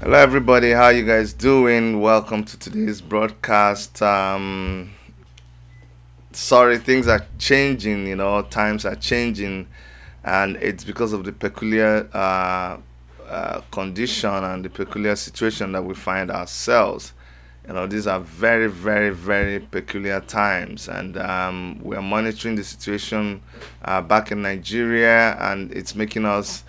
Hello, everybody. How you guys doing? Welcome to today's broadcast. Sorry, things are changing. Times are changing, and it's because of the peculiar condition and the peculiar situation that we find ourselves. These are very, very, very peculiar times, and we are monitoring the situation back in Nigeria, and it's making us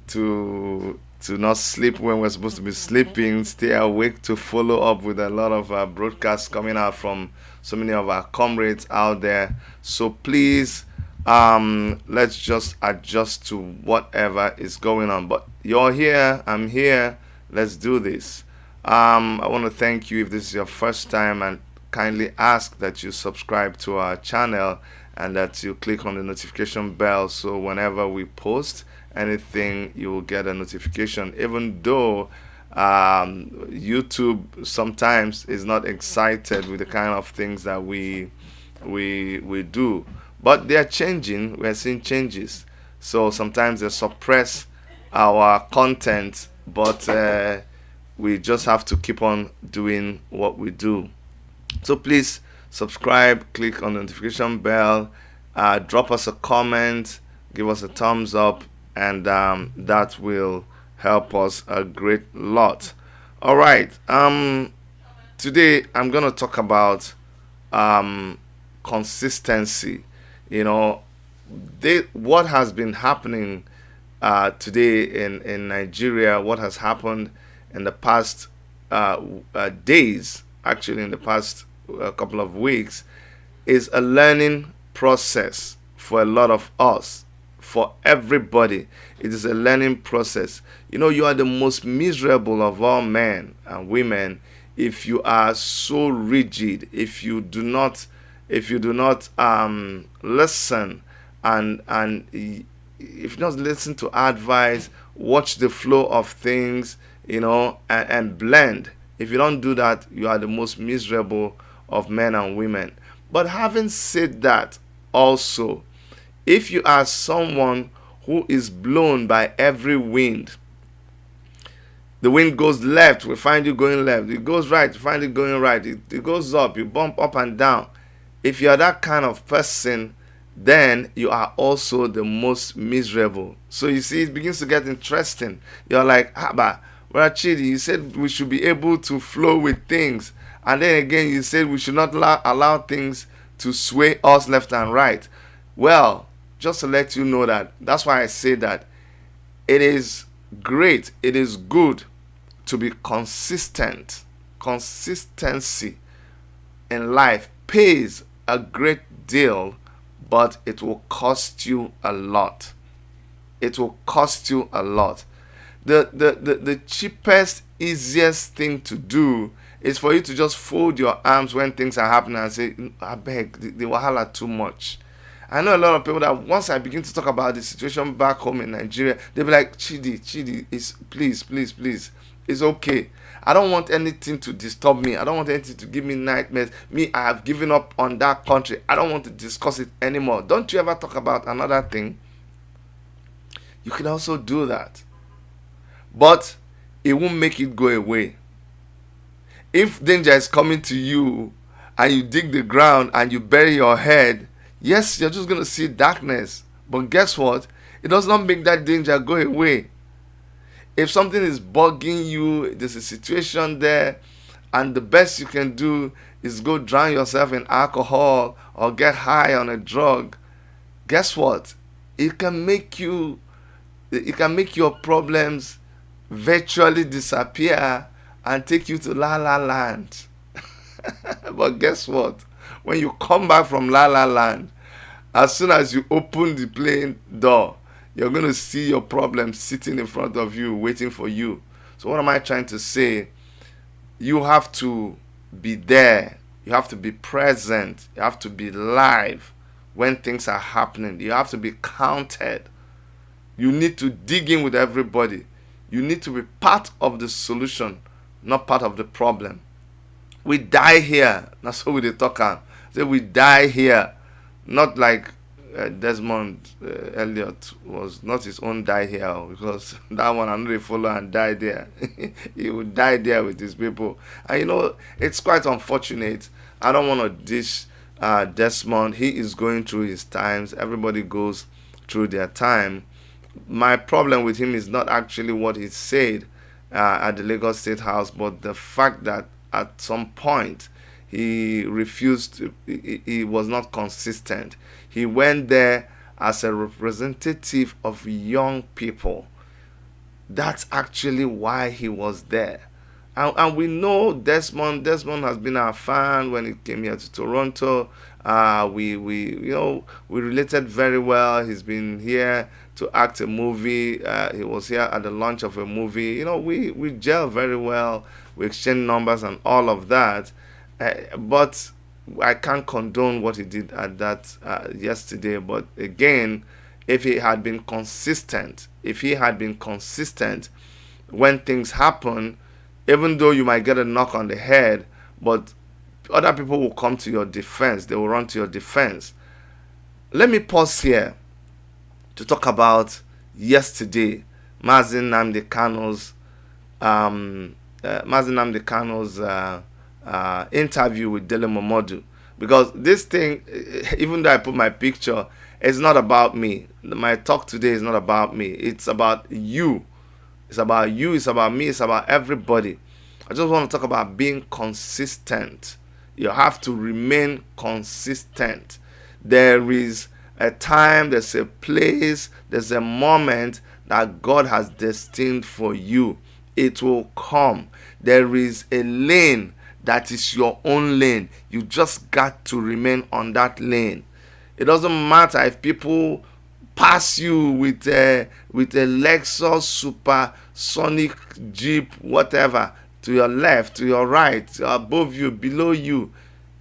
to not sleep when we're supposed to be sleeping, stay awake to follow up with a lot of broadcasts coming out from so many of our comrades out there. So please, let's just adjust to whatever is going on. But you're here, I'm here. Let's do this. I want to thank you if this is your first time, and kindly ask that you subscribe to our channel and that you click on the notification bell so whenever we post anything you will get a notification, even though YouTube sometimes is not excited with the kind of things that we do, but they are changing. We are seeing changes, so sometimes they suppress our content, but we just have to keep on doing what we do. So please subscribe, click on the notification bell, drop us a comment, give us a thumbs up, and that will help us a great lot. All right. Today I'm gonna talk about consistency. You know, what has been happening today in Nigeria, what has happened in the past days, actually in the past couple of weeks, is a learning process for a lot of us, for everybody. It is a learning process. You are the most miserable of all men and women if you are so rigid, if you do not listen, and if you not listen to advice, watch the flow of things, and blend. If you don't do that, you are the most miserable of men and women. But having said that, also, if you are someone who is blown by every wind, the wind goes left, we find you going left. It goes right, we find it going right. It goes up, you bump up and down. If you are that kind of person, then you are also the most miserable. So you see, it begins to get interesting. You're like, but Chidi, you said we should be able to flow with things. And then again, you said we should not allow things to sway us left and right. Well, just to let you know that's why I say that it is great, it is good to be consistent. Consistency in life pays a great deal, but it will cost you a lot. It will cost you a lot. The cheapest, easiest thing to do is for you to just fold your arms when things are happening and say, I beg, the wahala too much. I know a lot of people that once I begin to talk about the situation back home in Nigeria, they'll be like, Chidi, please, it's okay. I don't want anything to disturb me. I don't want anything to give me nightmares. I have given up on that country. I don't want to discuss it anymore. Don't you ever talk about another thing? You can also do that. But it won't make it go away. If danger is coming to you and you dig the ground and you bury your head, yes, you're just going to see darkness. But guess what? It does not make that danger go away. If something is bugging you, there's a situation there, and the best you can do is go drown yourself in alcohol or get high on a drug, guess what? It can make your problems virtually disappear and take you to La La Land. But guess what? When you come back from La La Land, as soon as you open the plane door, you're going to see your problem sitting in front of you, waiting for you. So what am I trying to say? You have to be there. You have to be present. You have to be live when things are happening. You have to be counted. You need to dig in with everybody. You need to be part of the solution, not part of the problem. We die here. That's what we talk about. Say we die here. Not like Desmond Elliot was not his own die here, because that one I know they follow and die there. He would die there with his people. And it's quite unfortunate. I don't want to dish Desmond. He is going through his times. Everybody goes through their time. My problem with him is not actually what he said at the Lagos State House, but the fact that at some point he refused to, he was not consistent. He went there as a representative of young people. That's actually why he was there. And we know Desmond. Desmond has been our fan when he came here to Toronto. We related very well. He's been here to act a movie. He was here at the launch of a movie. We gel very well. We exchange numbers and all of that. But I can't condone what he did at that yesterday. But again, if he had been consistent, when things happen, even though you might get a knock on the head, but other people will come to your defense. They will run to your defense. Let me pause here to talk about yesterday, Mazi Nnamdi Kanu's interview with Dele Momodu. Because this thing, even though I put my picture, it's not about me. My talk today is not about me. It's about you. It's about you. It's about me. It's about everybody. I just want to talk about being consistent. You have to remain consistent. There is a time, there's a place, there's a moment that God has destined for you. It will come. There is a lane that is your own lane. You just got to remain on that lane. It doesn't matter if people pass you with a Lexus supersonic Jeep, whatever, to your left, to your right, above you, below you.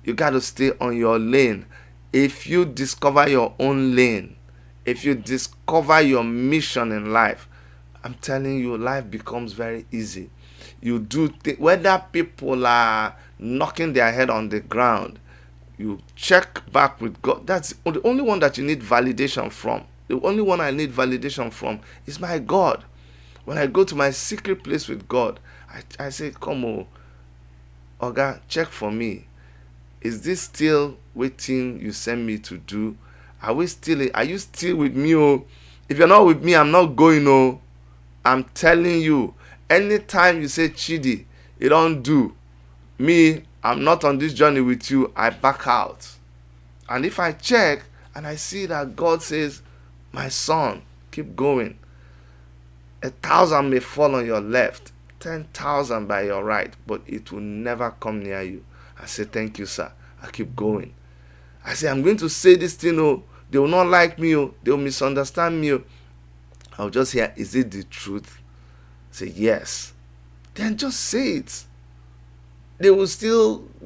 You got to stay on your lane. If you discover your own lane, if you discover your mission in life, I'm telling you, life becomes very easy. You do whether people are knocking their head on the ground, you check back with God. That's the only one that you need validation from. The only one I need validation from is my God. When I go to my secret place with God, I say, come on, Oga, check for me. Is this still waiting you send me to do? Are you still with me? Oh, if you're not with me, I'm not going. Oh, I'm telling you, anytime you say Chidi, you don't do. Me, I'm not on this journey with you. I back out. And if I check and I see that God says, my son, keep going. 1,000 may fall on your left, 10,000 by your right, but it will never come near you. I say, thank you, sir. I keep going. I say, I'm going to say this thing. Oh, they will not like me. Oh, they will misunderstand me. Oh. I'll just hear, is it the truth? Say, yes. Then just say it. The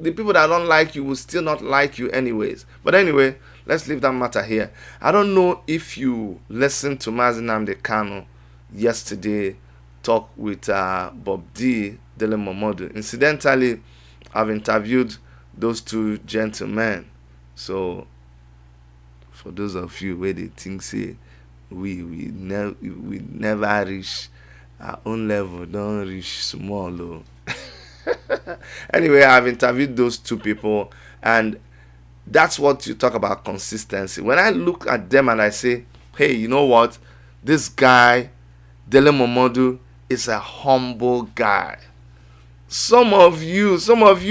people that don't like you will still not like you anyways. But anyway, let's leave that matter here. I don't know if you listened to Mazi Nnamdi Kanu yesterday talk with Bob D, Dele Momodu. Incidentally, I've interviewed those two gentlemen. So, for those of you where they think say we never reach our own level, don't reach small. Oh. Anyway, I've interviewed those two people, and that's what you talk about consistency. When I look at them and I say, hey, you know what? This guy, Dele Momodu, is a humble guy. Some of you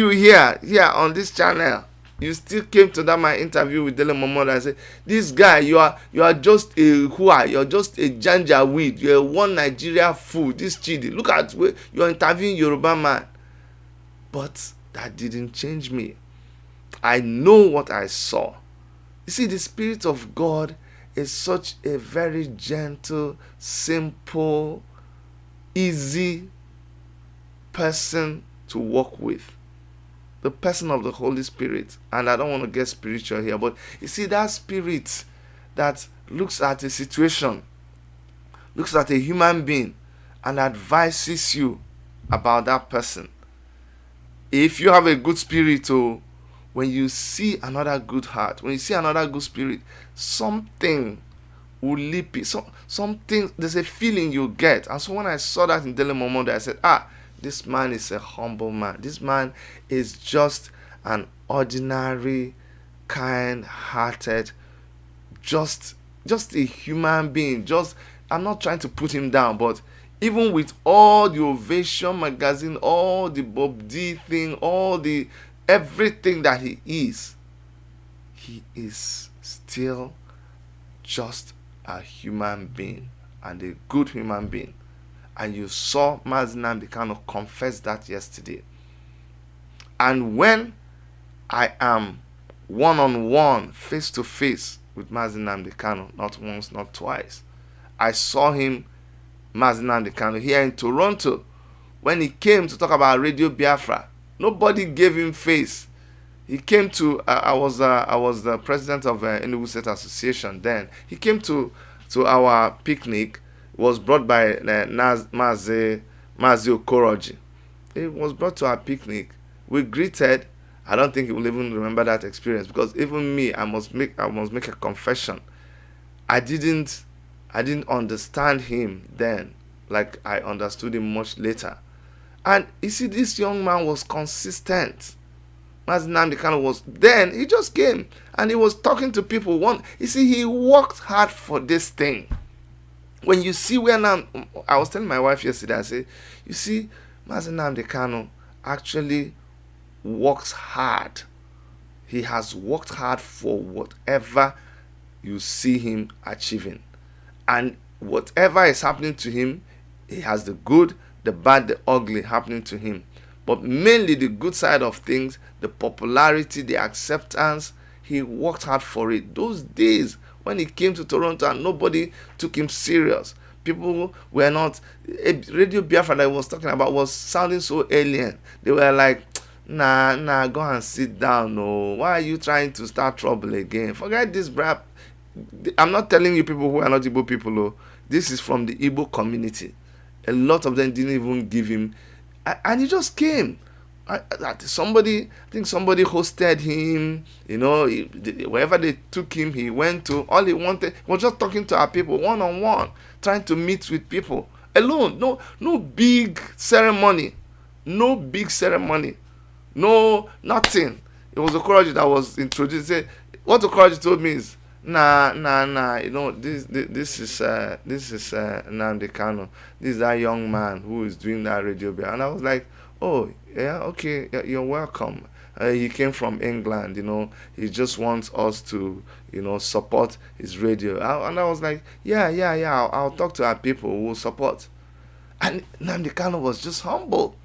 here on this channel, you still came to that my interview with Dele Momodu and said, this guy, you are just a hua, you're just a janjaweed, you're one Nigeria fool, this Chidi. Look at where you're interviewing Yoruba man. But that didn't change me. I know what I saw. You see, the Spirit of God is such a very gentle, simple, easy person to work with. The person of the Holy Spirit. And I don't want to get spiritual here, but you see, that spirit that looks at a situation, looks at a human being, and advises you about that person. If you have a good spirit, when you see another good heart, when you see another good spirit, something will leap it. Something, there's a feeling you get. And so when I saw that in Dele Momodu, I said, this man is a humble man. This man is just an ordinary, kind-hearted, just a human being. I'm not trying to put him down, but even with all the Ovation magazine, all the Bob D thing, all the everything that he is still just a human being, and a good human being. And you saw Mazi Nnamdi Kanu confess that yesterday. And when I am one-on-one, face-to-face with Mazi Nnamdi Kanu, not once, not twice, I saw him, Mazi Nnamdi Kanu, here in Toronto. When he came to talk about Radio Biafra, nobody gave him face. He came to, I was the president of Enugu State Association then. He came to our picnic. It was brought by Mazi Okoroji. It was brought to our picnic. We greeted. I don't think he will even remember that experience, because even me, I must make a confession. I didn't understand him then like I understood him much later. And you see, this young man was consistent. Mazi Nnamdi Kanu was, then he just came and he was talking to people. You see, he worked hard for this thing. When you see where now, I was telling my wife yesterday, I said, you see, Mazi Nnamdi Kanu actually works hard. He has worked hard for whatever you see him achieving. And whatever is happening to him, he has the good, the bad, the ugly happening to him. But mainly the good side of things, the popularity, the acceptance, he worked hard for it. Those days when he came to Toronto and nobody took him serious, people were not, Radio Biafra that I was talking about was sounding so alien. They were like, nah, go and sit down. No, why are you trying to start trouble again? Forget this rap. I'm not telling you people who are not Igbo people. Oh, this is from the Igbo community. A lot of them didn't even give him, and he just came. I think somebody hosted him. Wherever they took him, he went to. All he wanted was just talking to our people one-on-one, trying to meet with people alone. No big ceremony, no nothing. It was Okoroji that was introduced. What Okoroji told me is, nah. This is Nnamdi Kanu. This is that young man who is doing that radio bit. And I was like, oh yeah, okay, you're welcome. He came from England. He just wants us to support his radio. And I was like, yeah. I'll talk to our people who will support. And Nnamdi Kanu was just humble,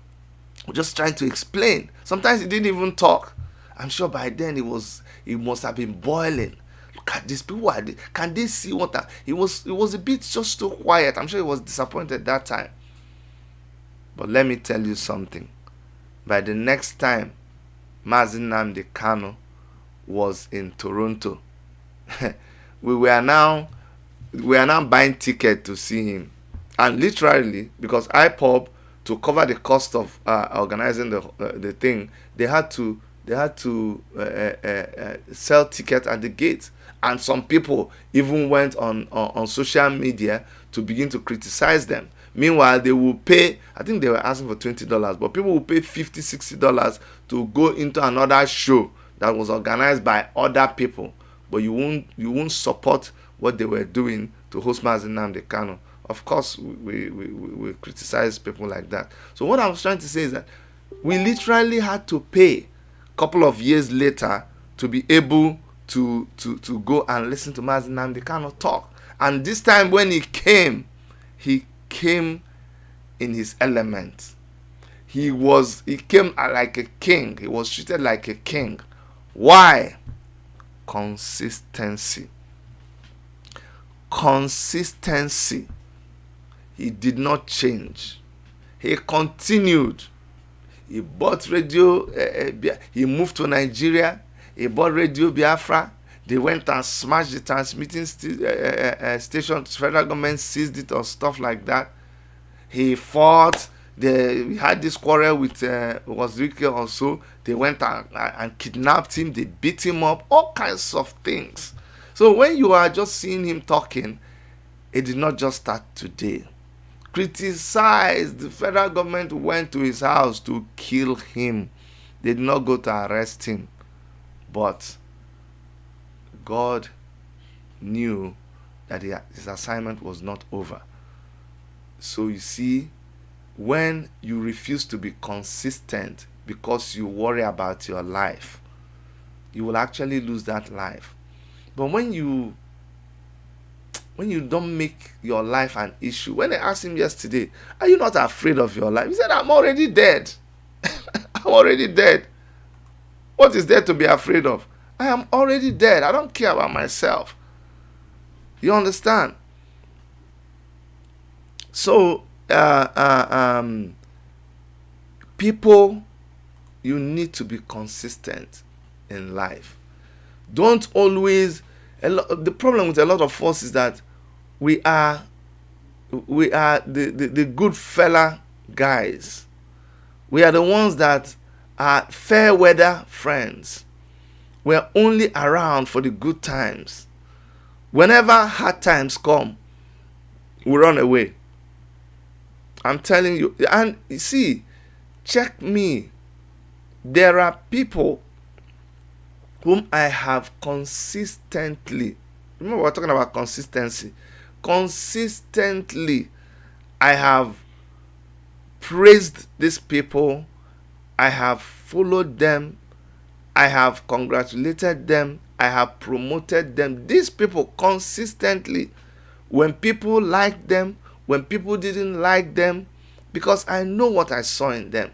just trying to explain. Sometimes he didn't even talk. I'm sure by then he must have been boiling. Look at these people. Can they see what he was a bit just too quiet. I'm sure he was disappointed that time. But let me tell you something. By the next time Mazi Nnamdi Kanu was in Toronto, we were now buying ticket to see him. And literally, because IPOB, to cover the cost of organizing the thing, they had to sell tickets at the gate. And some people even went on social media to begin to criticize them. Meanwhile, they will pay, I think they were asking for $20, but people will pay $50, $60 to go into another show that was organized by other people. But you won't support what they were doing to host Mazi Nnamdi Kanu. Of course, we criticize people like that. So what I was trying to say is that we literally had to pay a couple of years later to be able to go and listen to Mazi Nnamdi Kanu talk. And this time when he came in his element. He came like a king. He was treated like a king. Why? Consistency. He did not change. He continued. He bought radio. He moved to Nigeria. He bought Radio Biafra. They went and smashed the transmitting station. Federal government seized it or stuff like that. He fought. They had this quarrel with Wazirike also. They went and kidnapped him. They beat him up. All kinds of things. So when you are just seeing him talking, it did not just start today. Criticized. The federal government went to his house to kill him. They did not go to arrest him. But God knew that his assignment was not over. So you see, when you refuse to be consistent because you worry about your life, you will actually lose that life. But when you don't make your life an issue, when I asked him yesterday, are you not afraid of your life? He said, I'm already dead. I'm already dead. What is there to be afraid of? I am already dead. I don't care about myself. You understand? So, people, you need to be consistent in life. Don't always. The problem with a lot of us is that we are the good fella guys. We are the ones that are fair weather friends. We're only around for the good times. Whenever hard times come, we run away. I'm telling you. And you see, check me. There are people whom I have consistently, remember we're talking about consistency. Consistently, I have praised these people. I have followed them. I have congratulated them. I have promoted them. These people consistently, when people liked them, when people didn't like them, because I know what I saw in them.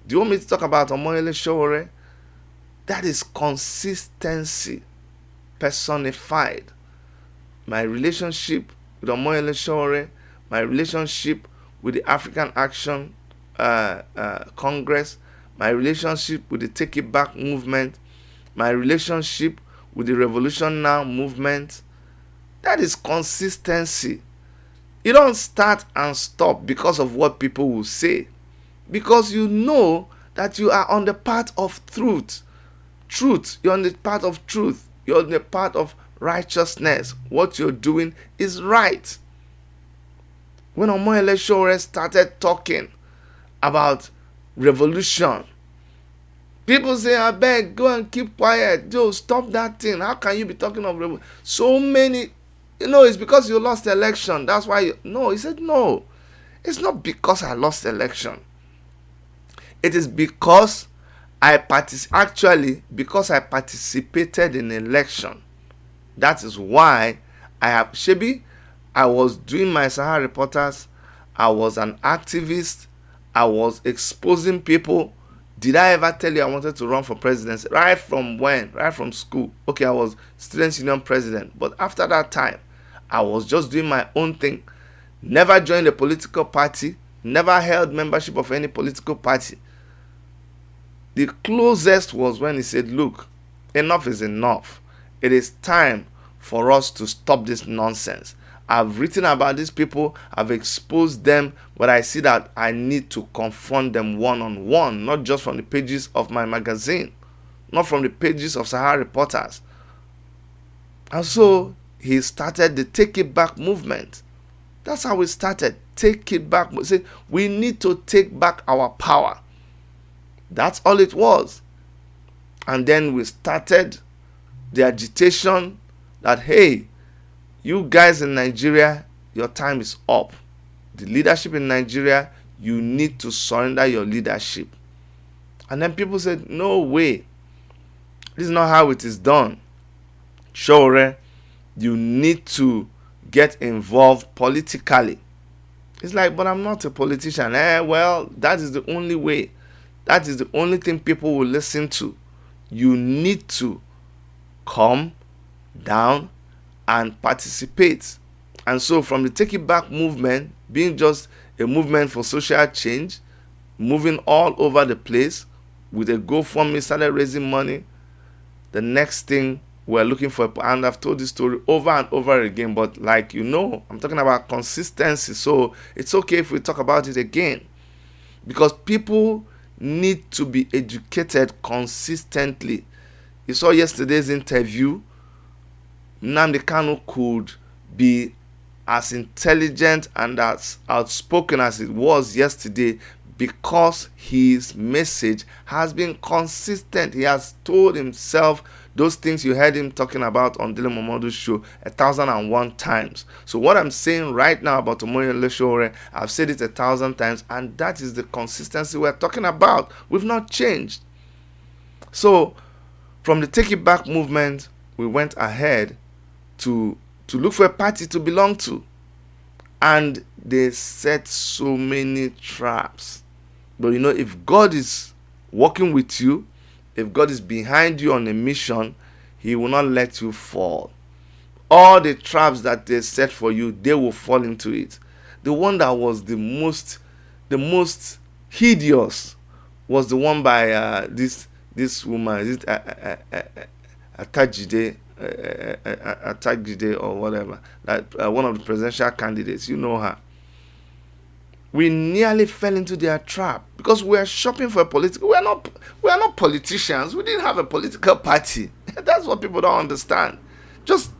Do you want me to talk about Omoyele Sowore? That is consistency personified. My relationship with Omoyele Sowore, my relationship with the African Action Congress, my relationship with the Take It Back movement, my relationship with the Revolution Now movement, that is consistency. You don't start and stop because of what people will say, because you know that you are on the path of truth. You're on the path of truth. You're on the path of righteousness. What you're doing is right. When Omoyele Sowore started talking about revolution, people say, I beg, go and keep quiet. Joe, stop that thing. How can you be talking of revolution? So many, it's because you lost the election. That's why no. He said, no. It's not because I lost the election. It is because because I participated in the election. That is why I was doing my Sahara Reporters. I was an activist. I was exposing people. Did I ever tell you I wanted to run for presidency? Right from when? Right from school. Okay, I was Students' Union president. But after that time, I was just doing my own thing. Never joined a political party. Never held membership of any political party. The closest was when he said, look, enough is enough. It is time for us to stop this nonsense. I've written about these people. I've exposed them. But I see that I need to confront them one-on-one, not just from the pages of my magazine, not from the pages of Sahara Reporters. And so he started the Take It Back movement. That's how we started. Take it back. Say, we need to take back our power. That's all it was. And then we started the agitation that, hey, you guys in Nigeria, your time is up. The leadership in Nigeria, you need to surrender your leadership. And then people said, no way. This is not how it is done. Sowore, you need to get involved politically. It's like, but I'm not a politician. Well, that is the only way. That is the only thing people will listen to. You need to come down and participate. And so from the Take It Back movement, being just a movement for social change, moving all over the place with a GoFundMe, started raising money. The next thing we're looking for, and I've told this story over and over again, but I'm talking about consistency, so it's okay if we talk about it again. because people need to be educated consistently. You saw yesterday's interview. Nnamdi Kanu could be as intelligent and as outspoken as it was yesterday because his message has been consistent. He has told himself those things you heard him talking about on Dele Momodu's show 1,001 times. So what I'm saying right now about Omoyele Sowore, I've said it 1,000 times, and that is the consistency we're talking about. We've not changed. So from the Take It Back movement, we went ahead to look for a party to belong to. And they set so many traps. But if God is working with you, if God is behind you on a mission, He will not let you fall. All the traps that they set for you, they will fall into it. The one that was the most hideous was the one by this woman, is it Atagide or whatever, that one of the presidential candidates. You know her. We nearly fell into their trap because we are shopping for a political. We are not politicians. We didn't have a political party. That's what people don't understand. Just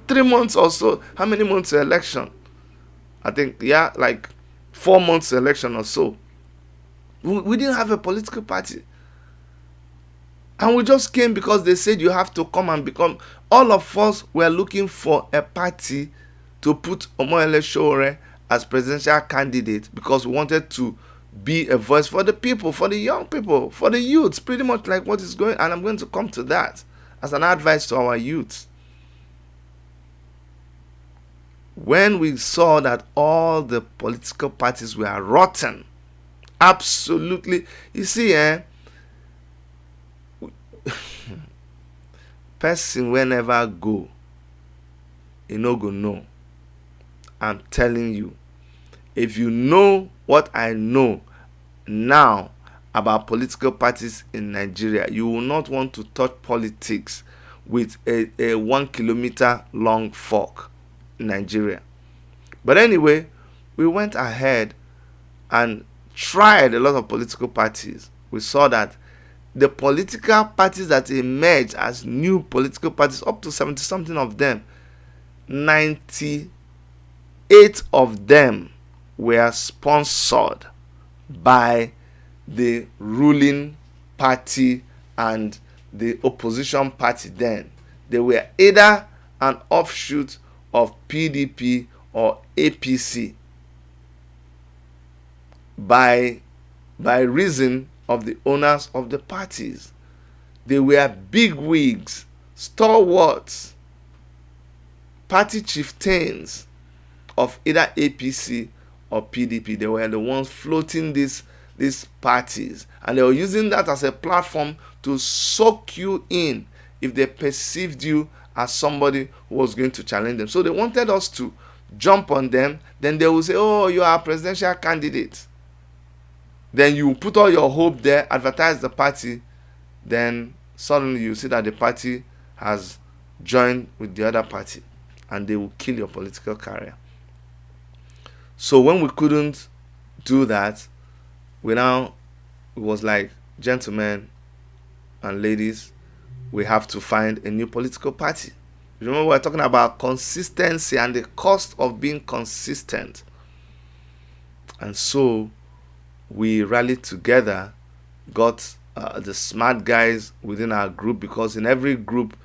3 months or so. How many months to election? I think like 4 months to election or so. We didn't have a political party. And we just came because they said you have to come and become. All of us were looking for a party to put Omoyele Sowore as presidential candidate because we wanted to be a voice for the people, for the young people, for the youths, pretty much like what is going. And I'm going to come to that as an advice to our youths. When we saw that all the political parties were rotten, absolutely, you see, person will never go, you no go know. I'm telling you, if you know what I know now about political parties in Nigeria, you will not want to touch politics with a 1 kilometer long fork in Nigeria. But anyway, we went ahead and tried a lot of political parties. We saw that the political parties that emerged as new political parties, up to 70 something of them, 98 of them were sponsored by the ruling party and the opposition party then. They were either an offshoot of PDP or APC by reason of the owners of the parties. They were bigwigs, stalwarts, party chieftains of either APC or PDP. They were the ones floating these parties, and they were using that as a platform to soak you in if they perceived you as somebody who was going to challenge them. So they wanted us to jump on them. Then they will say, oh, you are a presidential candidate. Then you put all your hope there, advertise the party, then suddenly you see that the party has joined with the other party, and they will kill your political career. So when we couldn't do that, it was like, gentlemen and ladies, we have to find a new political party. Remember, we're talking about consistency and the cost of being consistent. And so we rallied together, got the smart guys within our group, because in every group,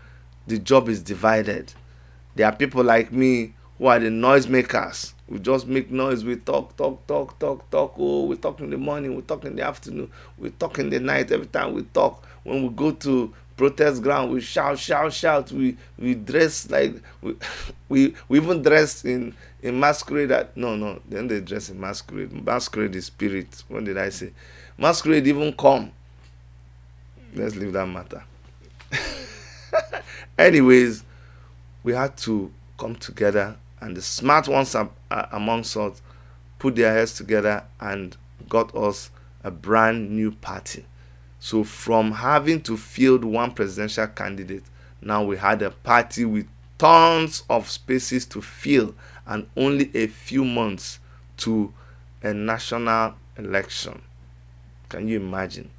the job is divided. There are people like me who are the noisemakers. We just make noise. We talk. Oh, we talk in the morning. We talk in the afternoon. We talk in the night. Every time we talk. When we go to protest ground, we shout. We dress like we even dress in masquerade. No. Then they dress in masquerade. Masquerade is spirit. What did I say? Masquerade even come. Let's leave that matter. Anyways, we had to come together, and the smart ones amongst us put their heads together and got us a brand new party. So from having to field one presidential candidate, now we had a party with tons of spaces to fill and only a few months to a national election. Can you imagine?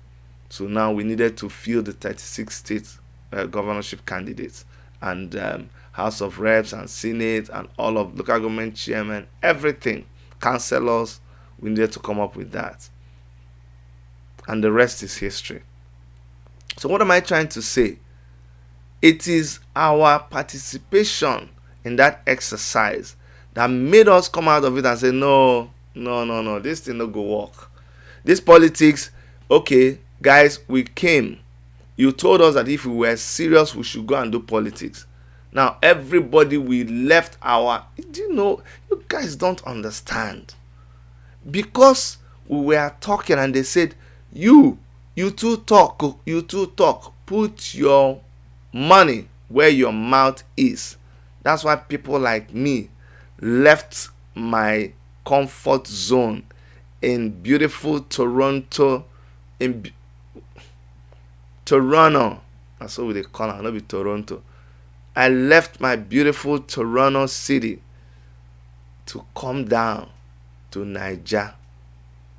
So now we needed to fill the 36 state governorship candidates, and House of Reps and Senate and all of local government chairmen, everything, councillors. We needed to come up with that. And the rest is history. So what am I trying to say? It is our participation in that exercise that made us come out of it and say, no, this thing no go work. This politics, okay, guys, we came. You told us that if we were serious, we should go and do politics. Now, everybody, we left our... Do you know, you guys don't understand. Because we were talking and they said, you two talk. Put your money where your mouth is. That's why people like me left my comfort zone in beautiful Toronto. That's what they call it, not be Toronto. I left my beautiful Toronto city to come down to Niger,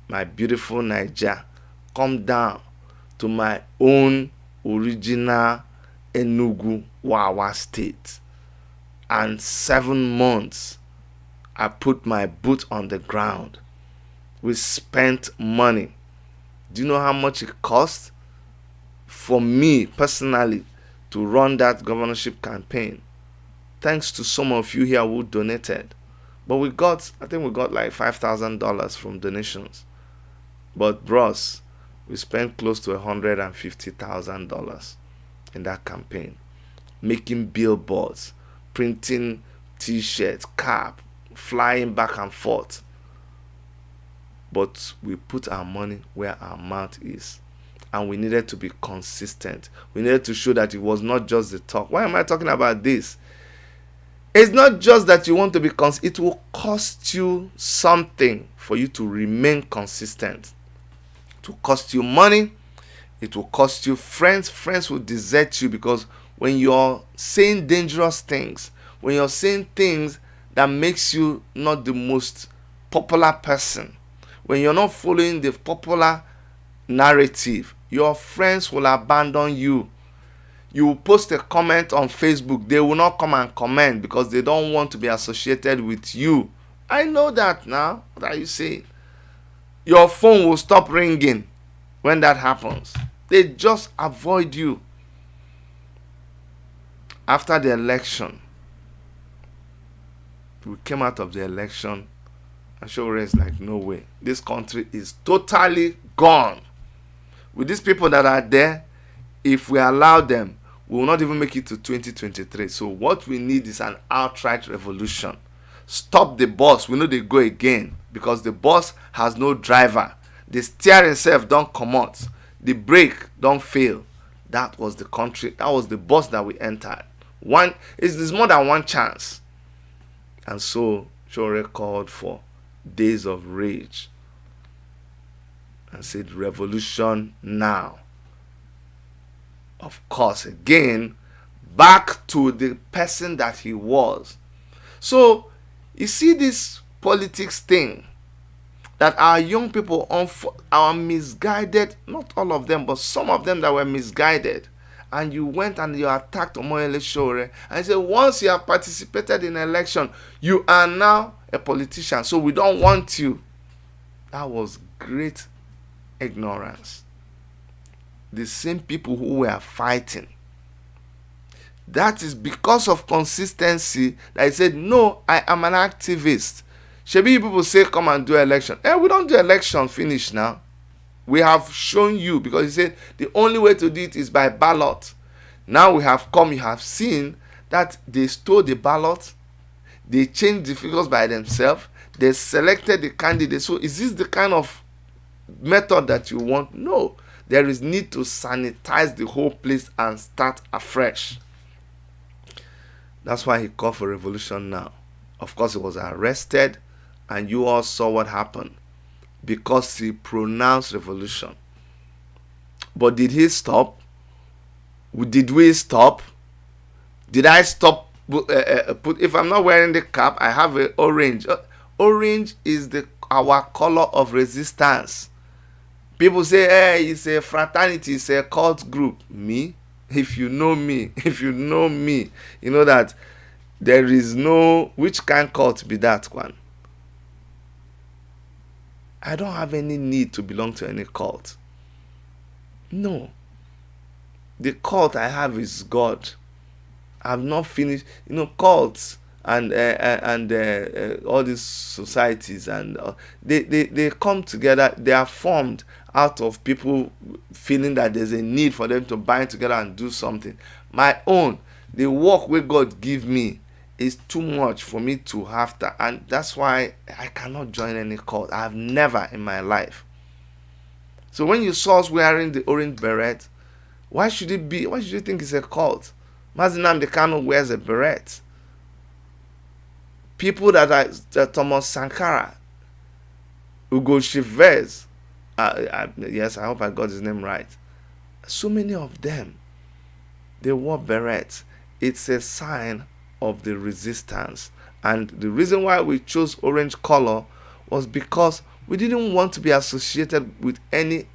my beautiful Niger, come down to my own original Enugu Wawa state. And 7 months, I put my boot on the ground. We spent money. Do you know how much it cost for me personally to run that governorship campaign? Thanks to some of you here who donated. But I think we got like $5,000 from donations. But bros, we spent close to $150,000 in that campaign. Making billboards, printing t-shirts, cap, flying back and forth. But we put our money where our mouth is. And we needed to be consistent. We needed to show that it was not just the talk. Why am I talking about this? It's not just that you want to be consistent. It will cost you something for you to remain consistent. It will cost you money. It will cost you friends. Friends will desert you because when you're saying dangerous things, when you're saying things that makes you not the most popular person, when you're not following the popular narrative, your friends will abandon you. You will post a comment on Facebook, they will not come and comment because they don't want to be associated with you. I know that now. What are you saying? Your phone will stop ringing when that happens. They just avoid you. After the election, we came out of the election and Sowore is like, no way. This country is totally gone. With these people that are there, if we allow them, we will not even make it to 2023. So what we need is an outright revolution. Stop the bus. We know they go again because the bus has no driver. The steering self don't come out. The brake don't fail. That was the country. That was the bus that we entered. There's more than one chance. And so Sowore called for days of rage and said, revolution now. Of course, again, back to the person that he was. So, you see this politics thing that our young people are misguided, not all of them, but some of them that were misguided. And you went and you attacked Omoyele Sowore and said, once you have participated in an election, you are now a politician, so we don't want you. That was great ignorance. The same people who were fighting. That is because of consistency that he said, no, I am an activist. Shebi people say, come and do election. We don't do election, finish now. We have shown you, because he said the only way to do it is by ballot. Now we have come, you have seen that they stole the ballot. They changed the figures by themselves. They selected the candidate. So is this the kind of method that you want? No. There is need to sanitize the whole place and start afresh. That's why he called for revolution now. Of course, he was arrested, and you all saw what happened because he pronounced revolution. But did he stop? Did we stop? Did I stop? If I'm not wearing the cap, I have an orange. Orange is our color of resistance. People say, hey, it's a fraternity, it's a cult group. Me? If you know me, you know that there is no, which kind cult be that one? I don't have any need to belong to any cult. No. The cult I have is God. I've not finished. Cults and all these societies, and they come together. They are formed out of people feeling that there's a need for them to bind together and do something. My own, the work where God give me is too much for me to have to, and that's why I cannot join any cult. I have never in my life. So when you saw us wearing the orange beret, why should you think it's a cult? Mazi Nnamdi Kanu wears a beret. People that are Thomas Sankara, Hugo Chavez, yes, I hope I got his name right. So many of them, they wore berets. It's a sign of the resistance. And the reason why we chose orange color was because we didn't want to be associated with any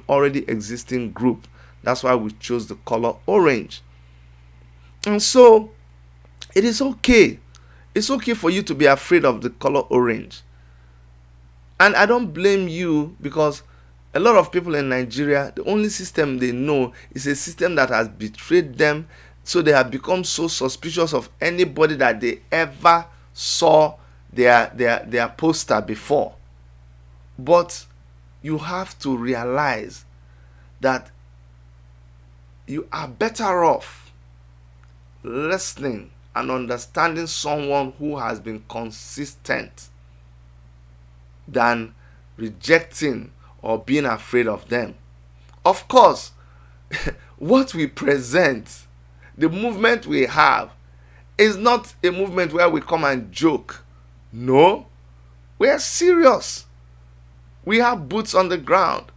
already existing group. That's why we chose the color orange. And so, it is okay. It's okay for you to be afraid of the color orange. And I don't blame you, because a lot of people in Nigeria, the only system they know is a system that has betrayed them. So they have become so suspicious of anybody that they ever saw their poster before. But you have to realize that you are better off listening and understanding someone who has been consistent than rejecting or being afraid of them. Of course, what we present, the movement we have, is not a movement where we come and joke. No, we are serious. We have boots on the ground.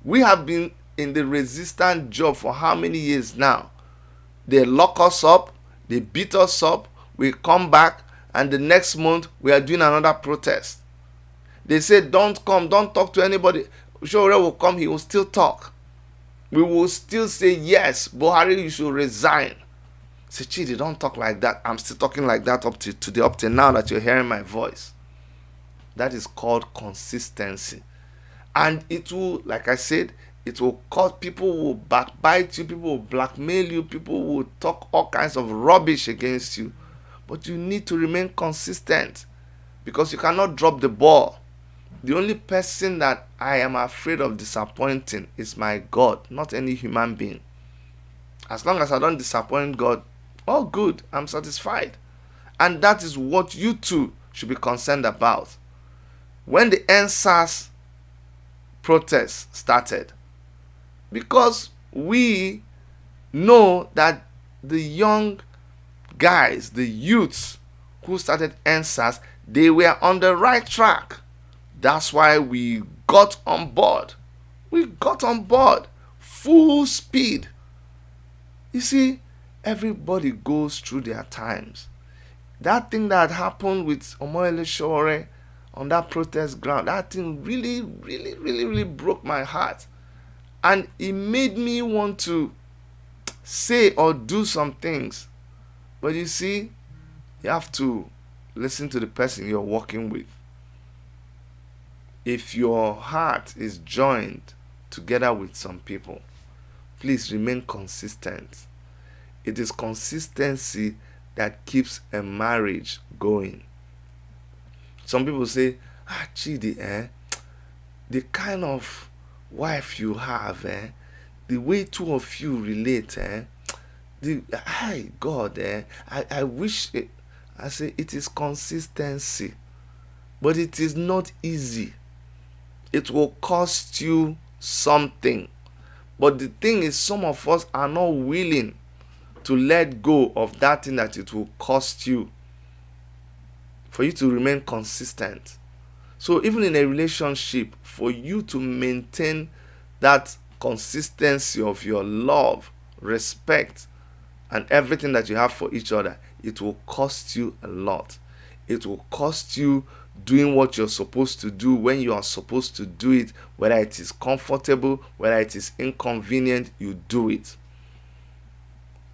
We have been in the resistance job for how many years now? They lock us up, they beat us up, we come back, and the next month we are doing another protest. They say, don't come, don't talk to anybody. Showore will come, he will still talk. We will still say, yes, Buhari, you should resign. Say, Chidi, don't talk like that. I'm still talking like that up to now that you're hearing my voice. That is called consistency. And it will, like I said, it will cause people will backbite you, people will blackmail you, people will talk all kinds of rubbish against you. But you need to remain consistent, because you cannot drop the ball. The only person that I am afraid of disappointing is my God, not any human being. As long as I don't disappoint God, all good, I'm satisfied. And that is what you too should be concerned about. When the EndSARS protests started, because we know that the young guys, the youths who started EndSARS, they were on the right track. That's why we got on board. We got on board full speed. You see, everybody goes through their times. That thing that happened with Omoyele Sowore on that protest ground, that thing really, really, really, really broke my heart. And it made me want to say or do some things. But you see, you have to listen to the person you're working with. If your heart is joined together with some people, please remain consistent. It is consistency that keeps a marriage going. Some people say, Chidi, the kind of wife you have, the way two of you relate, God, I wish it. I say it is consistency, but it is not easy. It will cost you something. But the thing is, some of us are not willing to let go of that thing that it will cost you for you to remain consistent. So even in a relationship, for you to maintain that consistency of your love, respect, and everything that you have for each other, it will cost you a lot. It will cost you doing what you're supposed to do when you are supposed to do it, whether it is comfortable, whether it is inconvenient, you do it.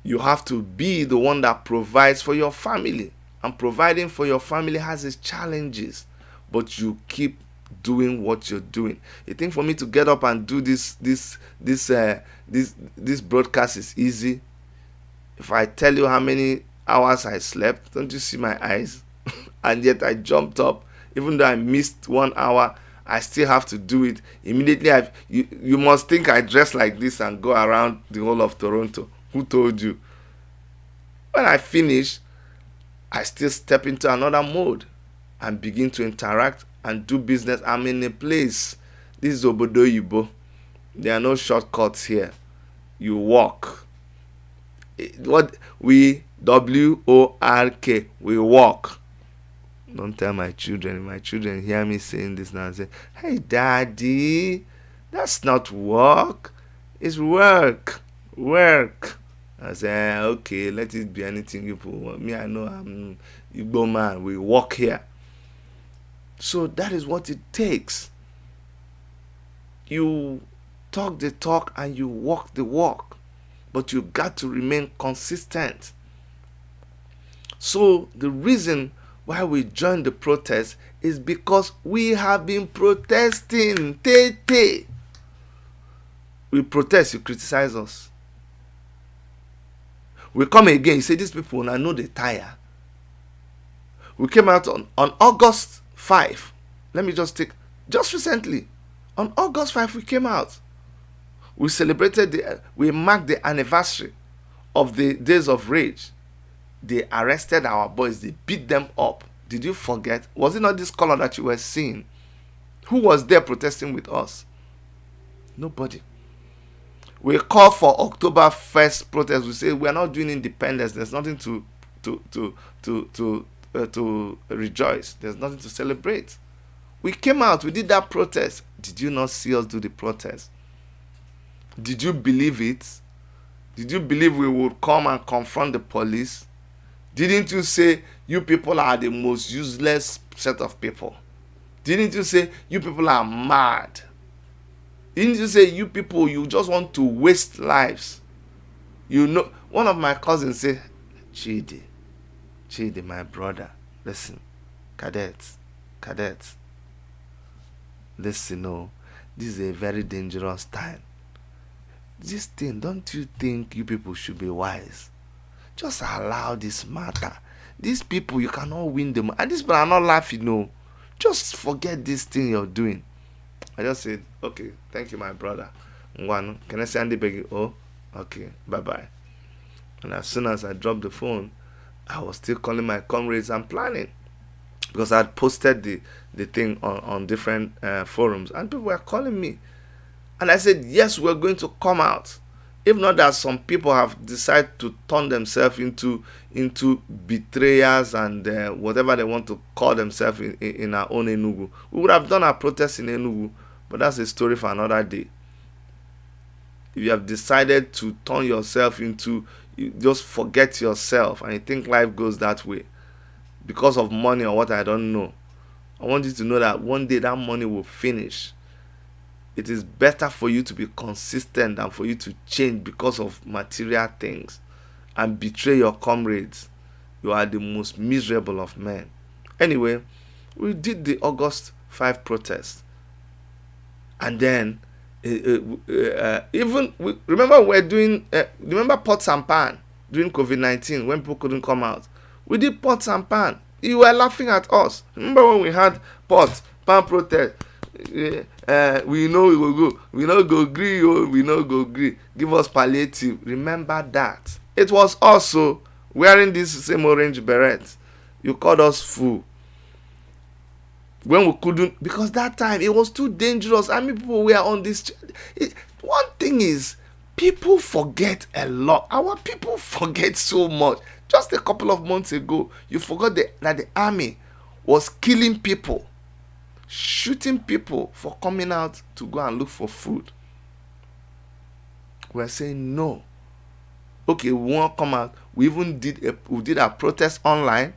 You have to be the one that provides for your family. And providing for your family has its challenges, but you keep doing what you're doing. You think for me to get up and do this broadcast is easy? If I tell you how many hours I slept, don't you see my eyes? And yet I jumped up. Even though I missed 1 hour, I still have to do it. Immediately, you must think I dress like this and go around the whole of Toronto. Who told you? When I finish, I still step into another mode and begin to interact and do business. I'm in a place. This is Obodo Yibo. There are no shortcuts here. You walk. What we WORK, we walk. Don't tell my children. My children hear me saying this now and say, "Hey, Daddy, that's not work. It's work. Work." I say, "Okay, let it be anything you want. Me, I know I'm Igbo man. We walk here." So that is what it takes. You talk the talk and you walk the walk. But you got to remain consistent. So the reason why we joined the protest is because we have been protesting. We protest, you criticize us. We come again, you say these people, I know they tire. We came out on August 5. Let me just recently. On August 5, we came out. We we marked the anniversary of the Days of Rage. They arrested our boys. They beat them up. Did you forget? Was it not this color that you were seeing? Who was there protesting with us? Nobody. We call for October 1st protest. We say we are not doing independence. There's nothing to rejoice. There's nothing to celebrate. We came out. We did that protest. Did you not see us do the protest? Did you believe it? Did you believe we would come and confront the police? Didn't you say you people are the most useless set of people? Didn't you say you people are mad? Didn't you say you people, you just want to waste lives? You know, one of my cousins said, Chidi, my brother, listen, cadets, listen, no, this is a very dangerous time. This thing, don't you think you people should be wise? Just allow this matter. These people, you cannot win them. And these people are not laughing, no. Just forget this thing you're doing. I just said, okay, thank you, my brother. One, can I say Andy Beggy? Oh, okay, bye-bye. And as soon as I dropped the phone, I was still calling my comrades and planning. Because I had posted the thing on different forums. And people were calling me. And I said, yes, we're going to come out. If not that some people have decided to turn themselves into betrayers and whatever they want to call themselves in our own Enugu. We would have done our protest in Enugu, but that's a story for another day. If you have decided to turn yourself into, you just forget yourself and you think life goes that way because of money or what, I don't know. I want you to know that one day that money will finish. It is better for you to be consistent than for you to change because of material things and betray your comrades. You are the most miserable of men. Anyway, we did the August 5 protest. And then, remember we're doing, remember pots and pan during COVID-19 when people couldn't come out? We did pots and pan. You were laughing at us. Remember when we had pots, pan protest? We know we will go. We no go agree. We no go agree. Give us palliative. Remember that. It was also wearing this same orange beret. You called us fool. When we couldn't, because that time it was too dangerous. I mean, people were on this. One thing is, people forget a lot. Our people forget so much. Just a couple of months ago, you forgot that the army was killing people, shooting people for coming out to go and look for food. We're saying no. Okay, we won't come out. We even did a protest online.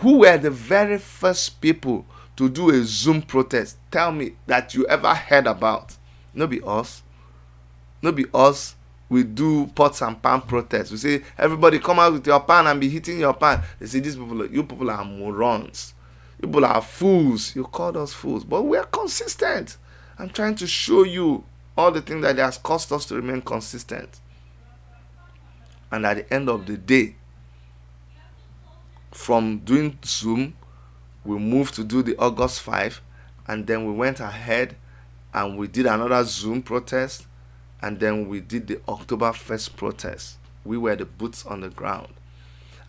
Who were the very first people to do a Zoom protest? Tell me that you ever heard about. No be us. No be us. We do pots and pan protests. We say, everybody come out with your pan and be hitting your pan. They say, these people, you people are morons. You people are fools. You called us fools. But we are consistent. I'm trying to show you all the things that has caused us to remain consistent. And at the end of the day, from doing Zoom, we moved to do the August 5, and then we went ahead and we did another Zoom protest, and then we did the October 1st protest. We were the boots on the ground.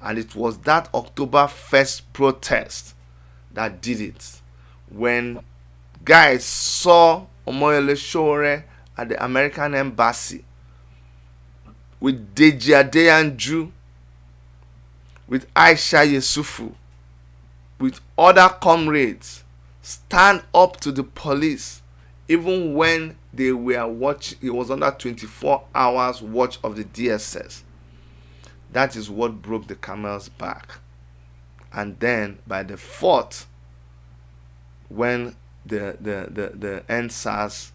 And it was that October 1st protest that did it. When guys saw Omoyele Sowore at the American Embassy with Deji Adeyanju, with Aisha Yesufu, with other comrades, stand up to the police, even when they were watching. It was under 24 hours watch of the DSS. That is what broke the camel's back. And then by the 4th, when the NSAS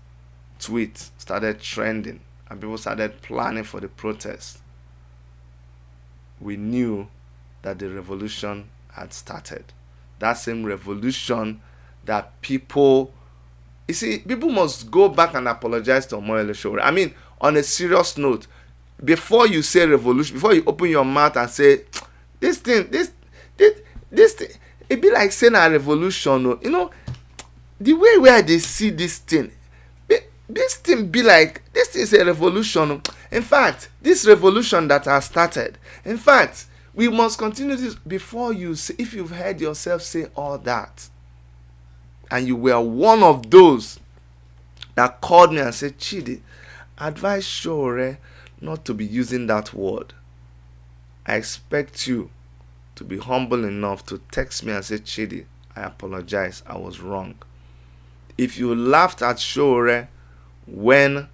tweet started trending and people started planning for the protest, we knew that the revolution had started. That same revolution that people, you see, people must go back and apologize to Omoyele Sowore. I mean, on a serious note, before you say revolution, before you open your mouth and say, this thing, it be like saying a revolution. You know, the way where they see this thing be like, this is a revolution. In fact, this revolution that has started, in fact, we must continue this. Before you say, if you've heard yourself say all that, and you were one of those that called me and said, Chidi, advise Sowore not to be using that word. I expect you to be humble enough to text me and say, Chidi, I apologize, I was wrong. If you laughed at Sowore when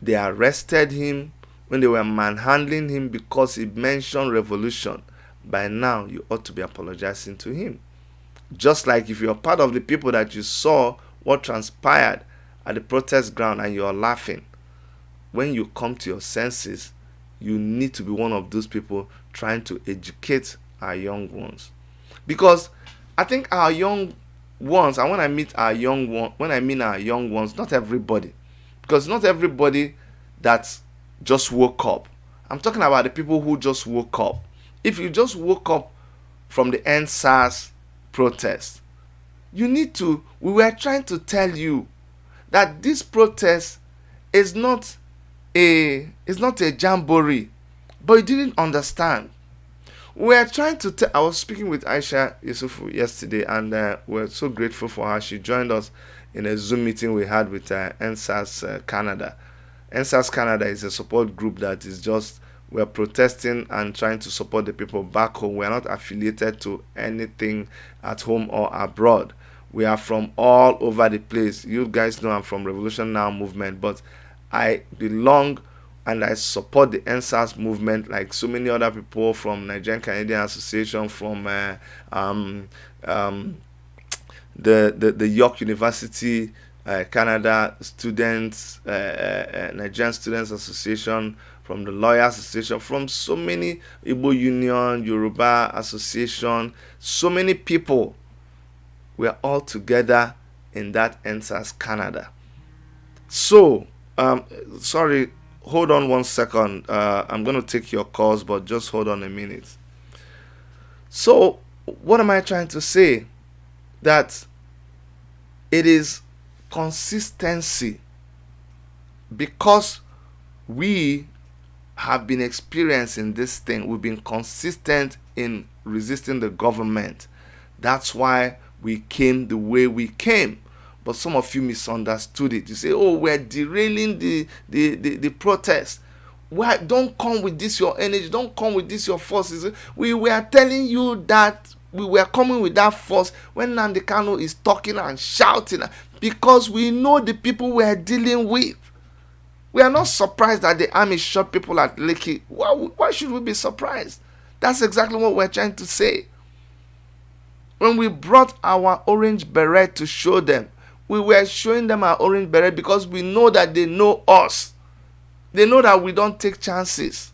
they arrested him, when they were manhandling him because he mentioned revolution, by now you ought to be apologizing to him. Just like if you're part of the people that you saw what transpired at the protest ground and you're laughing, when you come to your senses, you need to be one of those people trying to educate our young ones. Because I think our young ones, and when I mean our young ones, not everybody, because not everybody that just woke up. I'm talking about the people who just woke up. If you just woke up from the NSAS protest, we were trying to tell you that this protest is not a jamboree, but you didn't understand. We are trying to I was speaking with Aisha Yesufu yesterday, and we're so grateful for her. She joined us in a Zoom meeting we had with NSAS Canada. NSAS Canada is a support group that is just, we're protesting and trying to support the people back home. We're not affiliated to anything at home or abroad. We are from all over the place. You guys know I'm from Revolution Now movement, but I belong and I support the NSAS movement like so many other people from Nigerian Canadian Association, from the York University Canada students, Nigerian Students Association, from the Lawyers Association, from so many, Igbo Union, Yoruba Association, so many people. We are all together in that NSAS Canada. So, sorry, hold on 1 second. I'm going to take your calls, but just hold on a minute. So, what am I trying to say? That it is consistency, because we have been experiencing this thing. We've been consistent in resisting the government. That's why we came the way we came. But some of you misunderstood it. You say, oh, we're derailing the protest. Why? Don't come with this your energy. Don't come with this your forces. We were telling you that we were coming with that force when Nnamdi Kanu is talking and shouting, because we know the people we are dealing with. We are not surprised that the army shot people at Lekki. Why should we be surprised? That's exactly what we're trying to say. When we brought our orange beret to show them, we were showing them our orange beret because we know that they know us. They know that we don't take chances.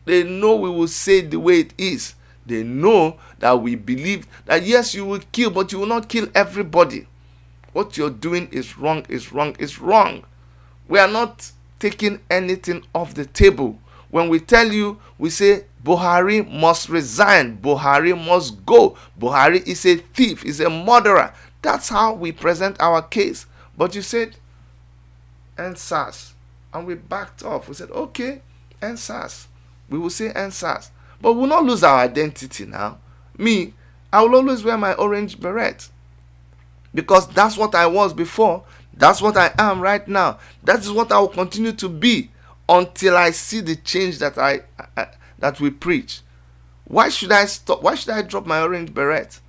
They know we will say it the way it is. They know that we believe that yes, you will kill, but you will not kill everybody. What you're doing is wrong, is wrong, is wrong. We are not taking anything off the table. When we tell you, we say Buhari must resign, Buhari must go, Buhari is a thief, is a murderer. That's how we present our case. But you said EndSARS, and we backed off. We said, okay, EndSARS. We will say EndSARS. But we will not lose our identity now. Me, I will always wear my orange beret. Because that's what I was before. That's what I am right now. That is what I will continue to be until I see the change that that we preach. Why should I stop? Why should I drop my orange beret?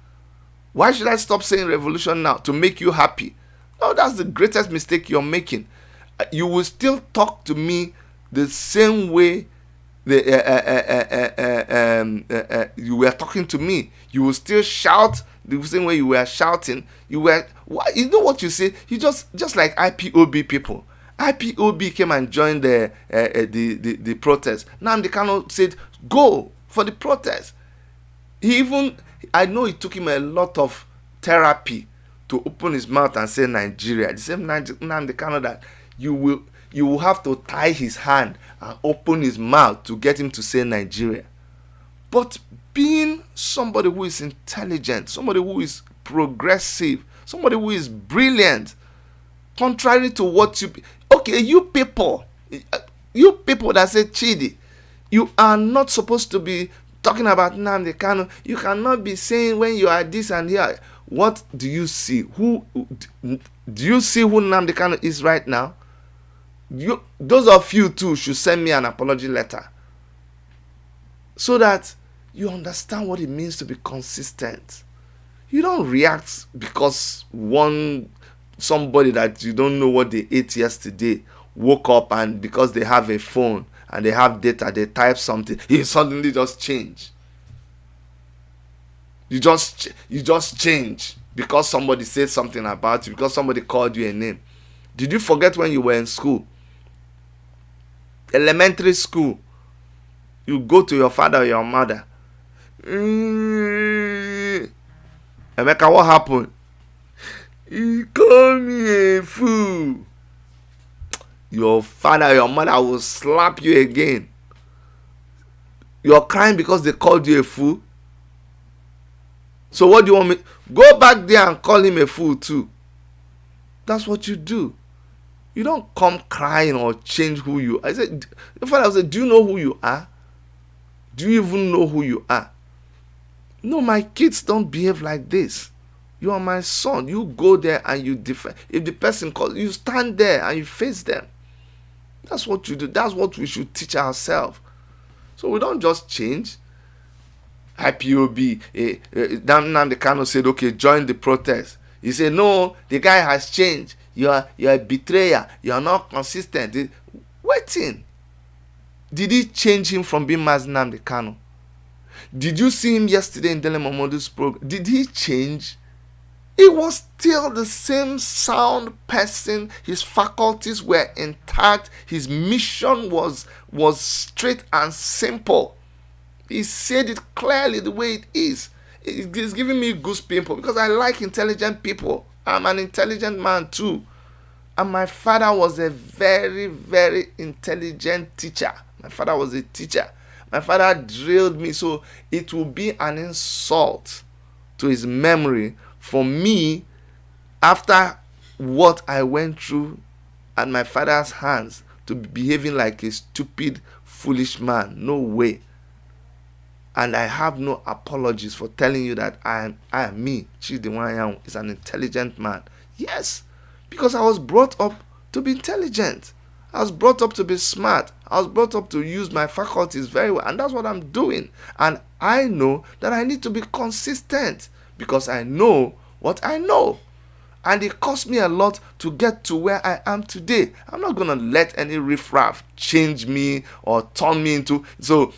Why should I stop saying revolution now to make you happy? No, that's the greatest mistake you're making. You will still talk to me the same way you were talking to me. You will still shout the same way you were shouting. You know what you say? You just like IPOB people. IPOB came and joined the protest. Nnamdi Kanu said, go for the protest. I know it took him a lot of therapy to open his mouth and say Nigeria. The same Nnamdi Kanu that you will have to tie his hand and open his mouth to get him to say Nigeria. But being somebody who is intelligent, somebody who is progressive, somebody who is brilliant, contrary to what you people that say Chidi, you are not supposed to be talking about Nnamdi Kanu. You cannot be saying when you are this and here. What do you see? Do you see who Nnamdi Kanu is right now? Those of you too should send me an apology letter so that you understand what it means to be consistent. You don't react because somebody that you don't know what they ate yesterday woke up and because they have a phone and they have data, they type something, you suddenly just change. You just change because somebody said something about you, because somebody called you a name. Did you forget when you were in school? Elementary school. You go to your father or your mother. Emeka, what happened? He called me a fool. Your father or your mother will slap you again. You're crying because they called you a fool. So what do you want me? Go back there and call him a fool too. That's what you do. You don't come crying or change who you are. I said, your father said, do you know who you are? Do you even know who you are? No, my kids don't behave like this. You are my son. You go there and you defend. If the person calls, you stand there and you face them. That's what you do. That's what we should teach ourselves. So we don't just change. IPOB, Nnamdi Kanu said, okay, join the protest. He said, no, the guy has changed. You're a betrayer. You're not consistent. Waiting. Did he change him from being Mazi Nnamdi Kanu? Did you see him yesterday in Dele Momodu's program? Did he change? He was still the same sound person. His faculties were intact. His mission was straight and simple. He said it clearly the way it is. It's giving me goosebumps because I like intelligent people. I'm an intelligent man too. And my father was a very, very intelligent teacher. My father was a teacher. My father drilled me, so it will be an insult to his memory for me, after what I went through at my father's hands, to be behaving like a stupid, foolish man. No way. And I have no apologies for telling you that I am me, Chidi Nwanyama, is an intelligent man. Yes, because I was brought up to be intelligent. I was brought up to be smart. I was brought up to use my faculties very well. And that's what I'm doing. And I know that I need to be consistent because I know what I know. And it cost me a lot to get to where I am today. I'm not going to let any riffraff change me or turn me into... So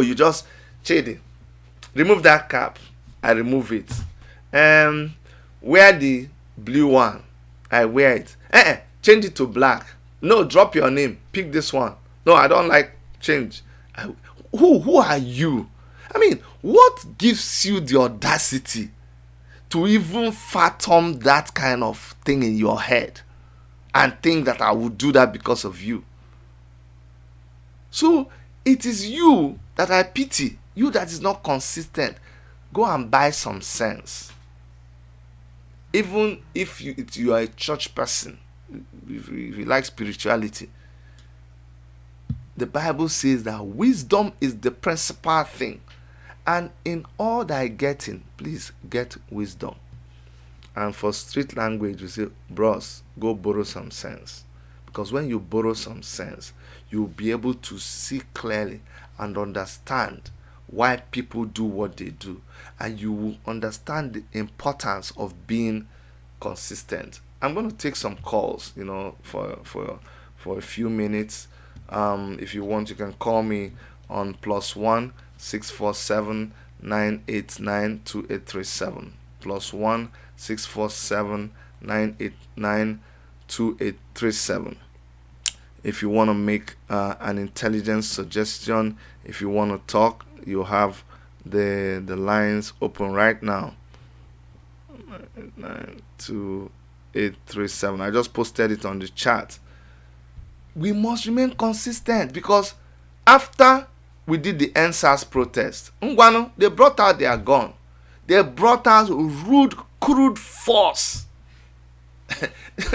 you just, Chidi, remove that cap. I remove it. wear the blue one. I wear it. Change it to black. No, drop your name. Pick this one. No, I don't like change. Who are you? I mean, what gives you the audacity to even fathom that kind of thing in your head and think that I would do that because of you? So it is you that I pity. You that is not consistent. Go and buy some sense. Even if you are a church person, if you like spirituality, the Bible says that wisdom is the principal thing. And in all thy getting, please get wisdom. And for street language, we say, bros, go borrow some sense. Because when you borrow some sense, you'll be able to see clearly and understand why people do what they do. And you will understand the importance of being consistent. I'm going to take some calls, for a few minutes. If you want, you can call me on +1 647 989 2837. +1 647 989 2837. If you want to make an intelligent suggestion, if you want to talk, you have the lines open right now. 92837. I just posted it on the chat. We must remain consistent, because after we did the NSAS protest, Ngwano, they brought out their gun. They brought out rude, crude force.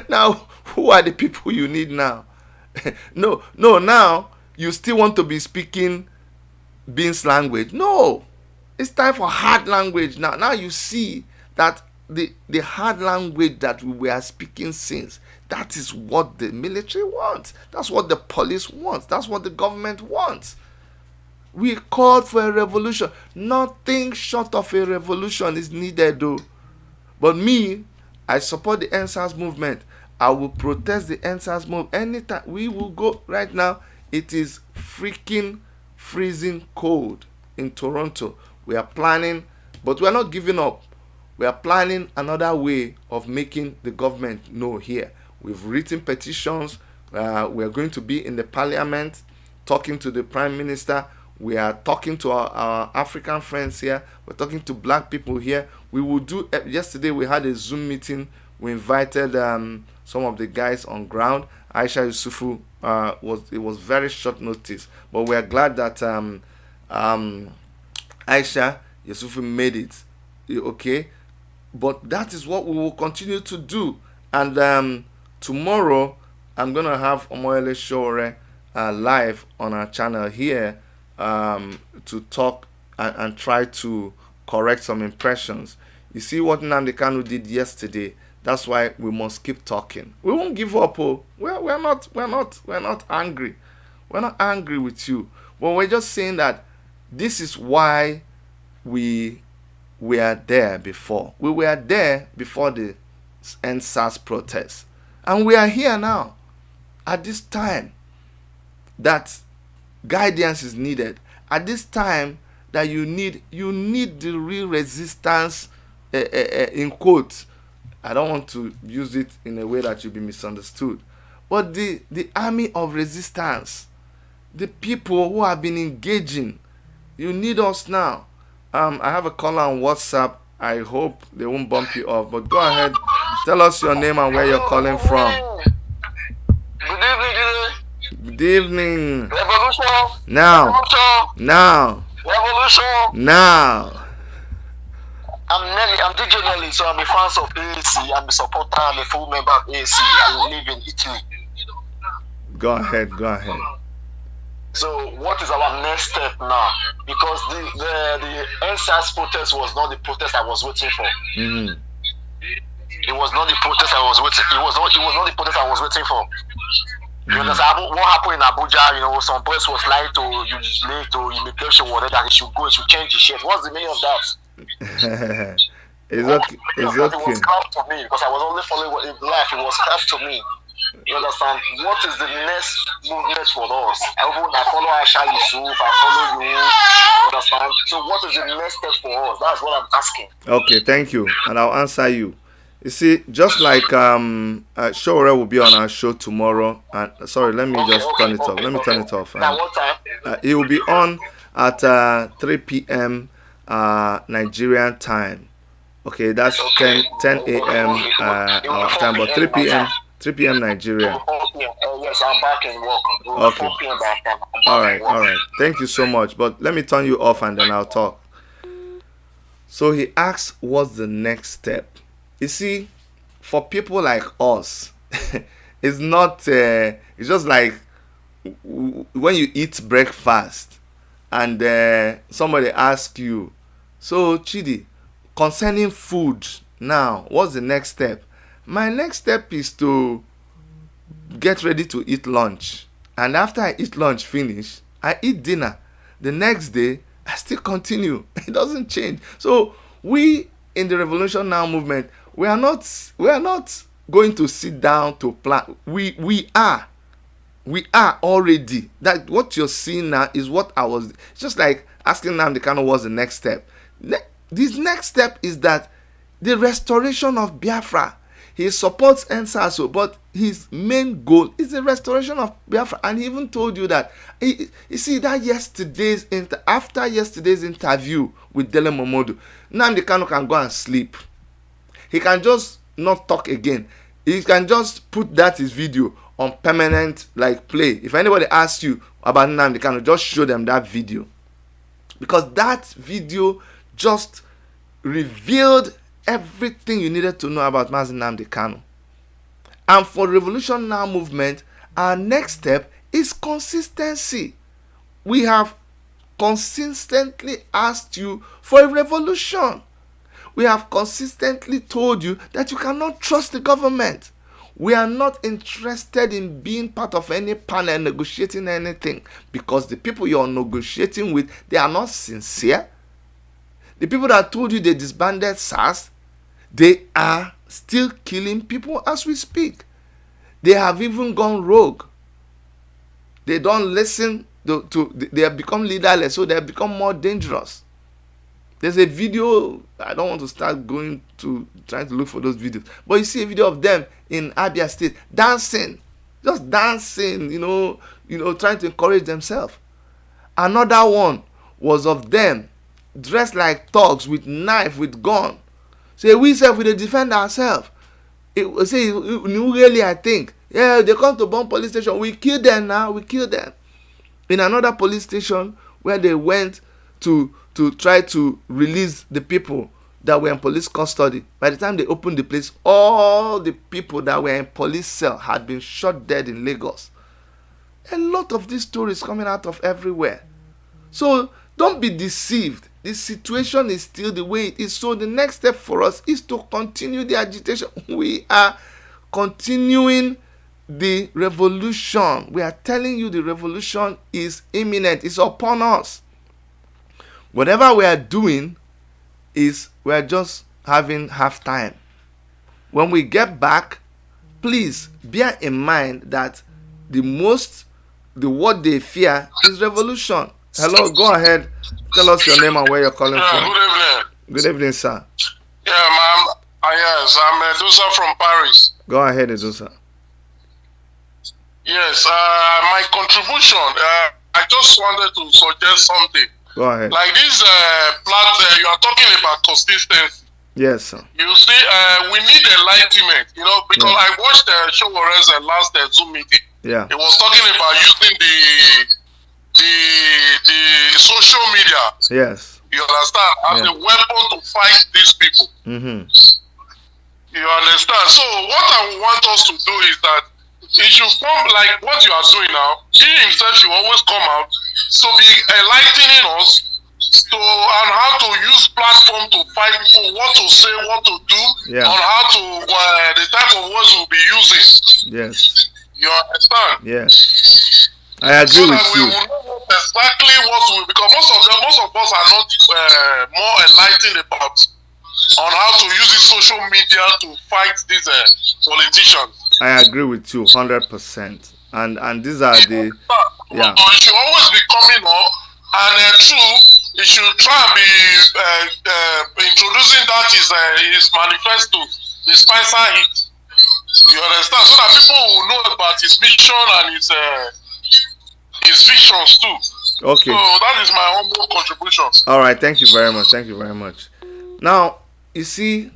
Now, who are the people you need now? No, now you still want to be speaking Beans language. No, it's time for hard language now. Now you see that the hard language that we were speaking since, that is what the military wants. That's what the police wants. That's what the government wants. We called for a revolution. Nothing short of a revolution is needed, though. But me, I support the NSAS movement. I will protest the NSAS movement anytime. We will go right now. It is freaking freezing cold in Toronto. We are planning, but we are not giving up. We are planning another way of making the government know here. We've written petitions. We are going to be in the parliament talking to the prime minister. We are talking to our African friends here. We're talking to black people here. We will do. Yesterday we had a Zoom meeting. We invited some of the guys on ground. Aisha Yusufu it was very short notice, but we are glad that Aisha Yusufu made it. Okay, but that is what we will continue to do. And tomorrow I'm gonna have Omoyele Shore live on our channel here to talk and try to correct some impressions. You see what Nnamdi Kanu did yesterday. That's why we must keep talking. We won't give up. We're not angry. We're not angry with you. But we're just saying that this is why we were there before. We were there before the NSAS protest. And we are here now at this time that guidance is needed. At this time that you need the real resistance, in quotes. I don't want to use it in a way that you'll be misunderstood. But the army of resistance, the people who have been engaging, you need us now. I have a caller on WhatsApp. I hope they won't bump you off. But go ahead. Tell us your name and where you're calling from. Good evening. Good evening. Revolution. Now. Revolution. Now. Revolution. Now. I'm DJ Nelly, so I'm a fan of AAC. I'm a supporter. I'm a full member of AAC. I live in Italy. Go ahead. So what is our next step now? Because the NSAS protest was not the protest I was waiting for. Mm-hmm. It was not the protest I was waiting. It was not the protest I was waiting for. Mm-hmm. You understand what happened in Abuja? Some boys was lying to immigration, whatever, that he should go, he should change his shirt. What's the meaning of that? It's okay. It was crap to me because I was only following what in life. It was crap to me. You understand? What is the next movement for us? I follow Asha Yusuf, I follow you. You understand? So what is the next step for us? That's what I'm asking. Okay, thank you, and I'll answer you. You see, just like Showore will be on our show tomorrow, and sorry, let me just turn it off. Let me turn it off. Now what time? He will be on at 3 p.m. Nigerian time. Okay, that's 10 a.m. Our time, but 3 p.m. Nigeria. Yes, I'm back in work. Okay. All right. Thank you so much. But let me turn you off and then I'll talk. So he asks, what's the next step? You see, for people like us, it's not, it's just like when you eat breakfast and somebody asks you, so Chidi, concerning food now, what's the next step? My next step is to get ready to eat lunch. And after I eat lunch finish, I eat dinner. The next day, I still continue. It doesn't change. So we in the Revolution Now movement, we are not going to sit down to plan. We are already. That what you're seeing now is what I was. It's just like asking Nnamdi Kanu what's the next step. This next step is that the restoration of Biafra. He supports NSASO, but his main goal is the restoration of Biafra. And he even told you that. You see that after yesterday's interview with Dele Momodu, Nnamdi Kanu can go and sleep. He can just not talk again. He can just put that his video on permanent play. If anybody asks you about Nnamdi Kanu, just show them that video, because that video just revealed everything you needed to know about Mazi Nnamdi Kanu. And for Revolution Now movement, our next step is consistency. We have consistently asked you for a revolution. We have consistently told you that you cannot trust the government. We are not interested in being part of any panel negotiating anything, because the people you're negotiating with, they are not sincere. The people that told you they disbanded SARS, they are still killing people as we speak. They have even gone rogue. They don't listen they have become leaderless, so they have become more dangerous. There's a video, I don't want to start trying to look for those videos, but you see a video of them in Abia State dancing, just dancing, trying to encourage themselves. Another one was of them dressed like thugs with knife, with gun. Say we self we dey defend ourselves. Say really, I think, yeah, they come to bomb police station. We kill them now. We kill them. In another police station where they went to try to release the people that were in police custody. By the time they opened the place, all the people that were in police cell had been shot dead in Lagos. A lot of these stories coming out of everywhere. So don't be deceived. The situation is still the way it is. So the next step for us is to continue the agitation. We are continuing the revolution. We are telling you the revolution is imminent. It's upon us. Whatever we are doing is we are just having half time. When we get back, please bear in mind that the word they fear is revolution. Hello, go ahead. Tell us your name and where you're calling from. Good evening. Good evening, sir. Yeah, ma'am. Yes, I'm Edosa from Paris. Go ahead, Edosa. Yes, my contribution, I just wanted to suggest something. Go ahead. Like this plot, you are talking about consistency. Yes, sir. You see, we need enlightenment, because I watched Showore's last Zoom meeting. Yeah. He was talking about using the social media. Yes. You understand? As a weapon to fight these people. Mm-hmm. You understand? So what I want us to do is that it should come like what you are doing now. He himself should always come out to be enlightening us on how to use platform to fight people, what to say, what to do, on how to the type of words we'll be using. Yes. You understand? Yes. I agree with you. So that we will know exactly what we, because most of us are not more enlightened about on how to use the social media to fight these politicians. I agree with you 100%. And these are the yeah. It should always be coming up, and true, it should try and be introducing that his manifesto, the Spicer hit. You understand? So that people will know about his mission and his visions too. Okay. So that is my humble contribution. All right. Thank you very much. Thank you very much. Now, you see,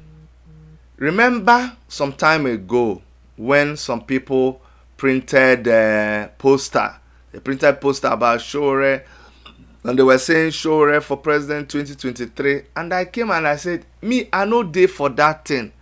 remember some time ago when some people printed poster. They printed poster about Sowore, and they were saying Sowore for president 2023. And I came and I said, me, I no dey for that thing.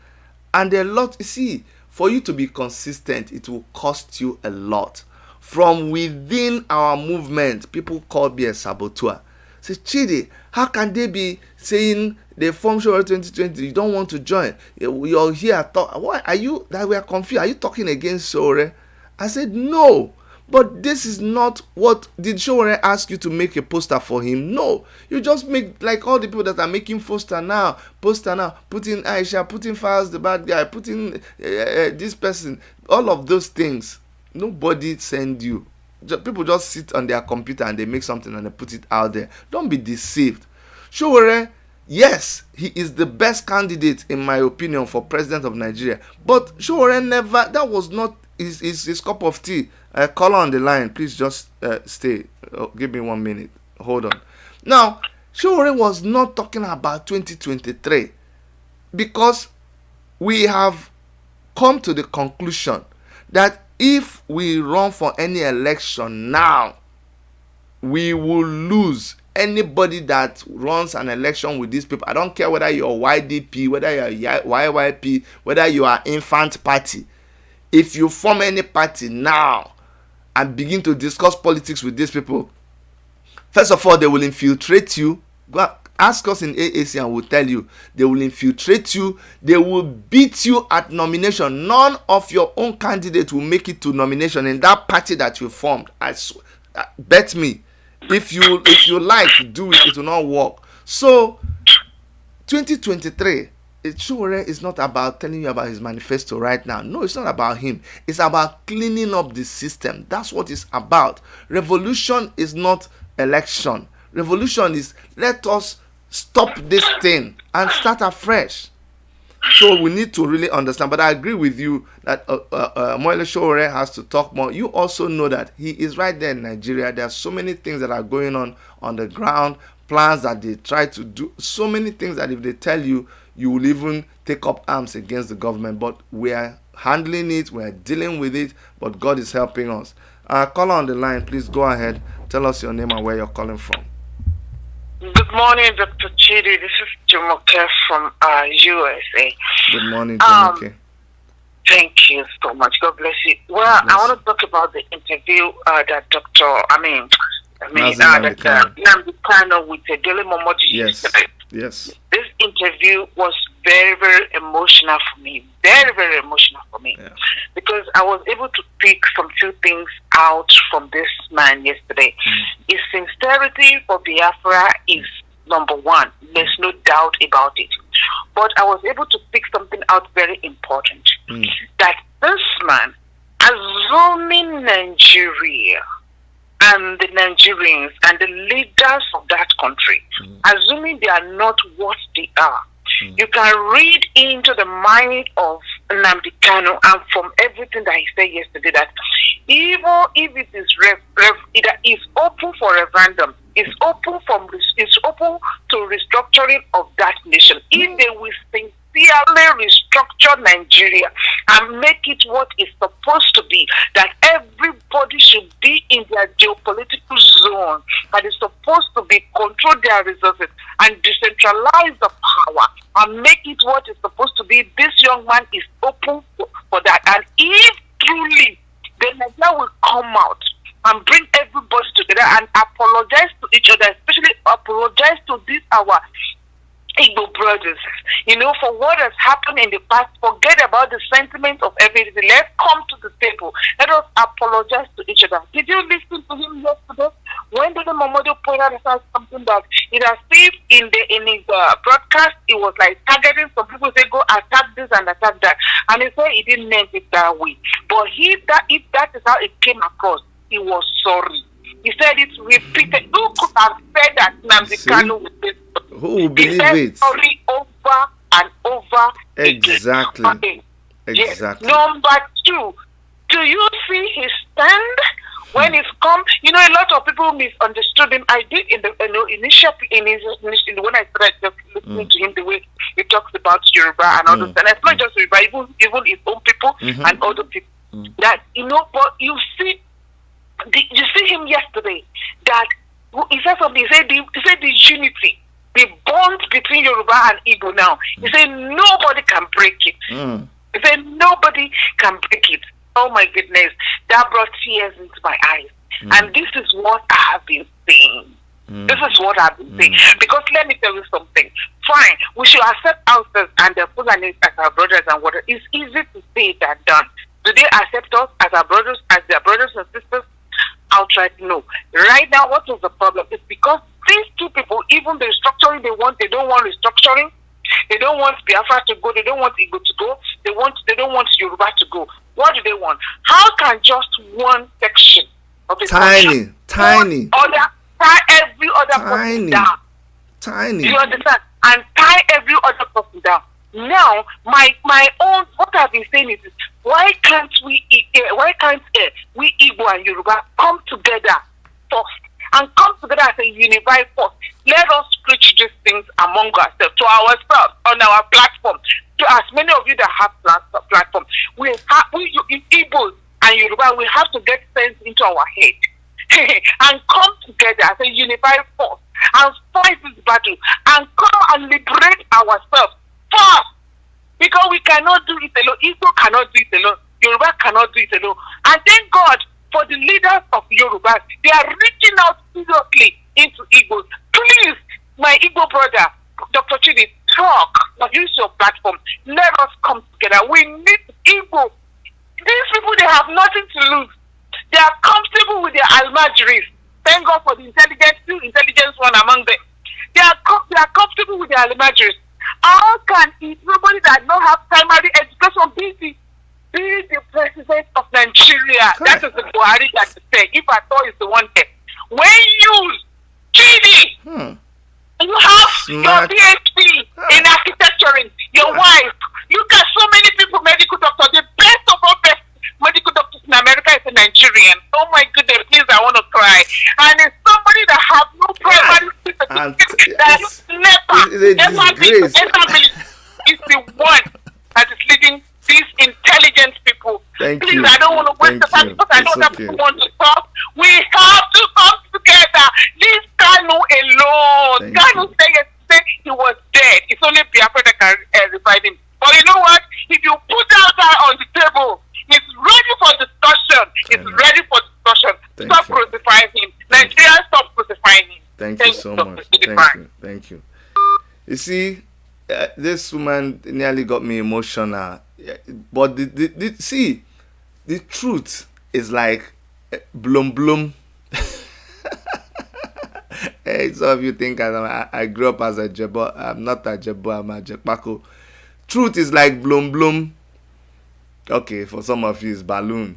And a lot, you see, for you to be consistent, it will cost you a lot. From within our movement, people call me a saboteur. Say, Chidi, how can they be saying they form Sowore 2020? You don't want to join. You're here. Why are you? That we are confused. Are you talking against Sowore? I said, no. But this is not what. Did Sowore ask you to make a poster for him? No. You just make like all the people that are making poster now, putting Aisha, putting Files the bad guy, putting this person, all of those things. Nobody send you. People just sit on their computer and they make something and they put it out there. Don't be deceived. Sowore, yes, he is the best candidate in my opinion for president of Nigeria. But Sowore never, that was not his cup of tea. Caller on the line, please just stay. Give me 1 minute. Hold on. Now, Sowore was not talking about 2023 because we have come to the conclusion that if we run for any election now, we will lose. Anybody that runs an election with these people, I don't care whether you're YDP, whether you're YYP, whether you are Infant Party. If you form any party now and begin to discuss politics with these people, first of all, they will infiltrate you. Go ask us in AAC and we'll tell you. They will infiltrate you. They will beat you at nomination. None of your own candidate will make it to nomination in that party that you formed. Bet me. If you like to do it, it will not work. So 2023, Sowore is not about telling you about his manifesto right now. No, it's not about him. It's about cleaning up the system. That's what it's about. Revolution is not election. Revolution is let us stop this thing and start afresh. So we need to really understand. But I agree with you that Moile Sowore has to talk more. You also know that he is right there in Nigeria. There are so many things that are going on the ground, plans that they try to do, so many things that if they tell you, you will even take up arms against the government. But we are handling it, we are dealing with it, but God is helping us. Caller on the line, please go ahead. Tell us your name and where you're calling from. Good morning, Dr. Chidi. This is Jumoke from USA. Good morning, Jumoke. Thank you so much. God bless you. Well, I want to talk about the interview that Nnamdi Kanu with Dele Momodu yesterday. Yes. This interview was very, very emotional for me. Very, very emotional for me. Yeah. Because I was able to pick some few things out from this man yesterday. His sincerity for Biafra is number one. There's no doubt about it. But I was able to pick something out very important. That this man, assuming Nigeria and the Nigerians and the leaders of that country, assuming they are not what they are, you can read into the mind of Nnamdi Kanu, and from everything that he said yesterday, that even if it is open for referendum, it's open to restructuring of that nation. If they will sincerely restructure Nigeria and make it what it's supposed to be, that everybody should be in their geopolitical zone, that is supposed to be control their resources and decentralize the power and make it what it's supposed to be, this young man is open for that. And if truly the Nigeria will come out and bring everybody together and apologize to each other, especially apologize to these our Igbo brothers, for what has happened in the past. Forget about the sentiment of everything. Let's come to the table. Let us apologize to each other. Did you listen to him yesterday When Dele Momodu pointed out something that it has if in his broadcast, it was like targeting some people, say go attack this and attack that, and he said he didn't mean it that way. But if that is how it came across, he was sorry. He said it repeated. Who could have said that Nnamdi Kanu would say sorry? Who will believe he said it? Sorry over and over Exactly. again. Exactly. Yes. Number two, do you see his stand when it's come? You know, a lot of people misunderstood him. I did in the initially when I started just listening to him, the way he talks about Yoruba and all those, and it's not just Yoruba, even his own people and other people. That but you see him yesterday. That he said something. He said the unity, the bond between Yoruba and Igbo now. He said nobody can break it. He said nobody can break it. Oh my goodness, that brought tears into my eyes. And this is what I have been saying. This is what I've been saying. Because let me tell you something. Fine, we should accept ourselves and the Fulani as our brothers and what. It's easy to say than done. Do they accept us as our brothers, as their brothers and sisters? I'll try to know. Right now, what was the problem? It's because these two people, even the restructuring they don't want restructuring. They don't want Biafra to go. They don't want Igbo to go. They don't want Yoruba to go. What do they want? How can just one section of the tiny tie every other person down? Tiny. Do you understand? And tie every other person down. Now, my own what I've been saying is why can't we Igbo and Yoruba come together first and come together as a unified force? Let us preach these things among ourselves, to ourselves, on our platform, to as many of you that have platform. Igbos and Yoruba, we have to get sense into our head and come together as a unified force and fight this battle and come and liberate ourselves first. Because we cannot do it alone. Igbo cannot do it alone. Yoruba cannot do it alone. And thank God for the leaders of Yoruba. They are reaching out seriously into Igbos. Please, my Igbo brother, Dr. Chidi, talk. Use your platform. Let us come together. We need Igbo. These people, they have nothing to lose. They are comfortable with their almajiris. Thank God for the intelligence one among them. They are comfortable with their almajiris. How can somebody that don't have primary education be the president of Nigeria? Correct. That is the Buhari that is saying. If I thought it's the one thing. When you Chidi, you have your PhD in architecture, your wife. Look at so many people, medical doctors. The best of all best medical doctors in America is a Nigerian. Oh my goodness, please, I want to cry. And it's somebody that have no primary certificate, that is the one that is leading these intelligent people. Please, I don't want to waste the time because I know that people want to talk. We have to come together. Leave Kanu alone. Kanu said yesterday he was dead. It's only Biafra that can revive him. But you know what? If you put that on the table, he's ready for discussion. He's ready for discussion. Stop crucifying him. Nigeria, stop crucifying him. Thank you so much. Thank you. You see, this woman nearly got me emotional. But the truth is like blum. Hey, some of you think I grew up as a Jebo. I'm not a Jebo, I'm a Jekpako. Truth is like blum. Okay, for some of you it's balloon.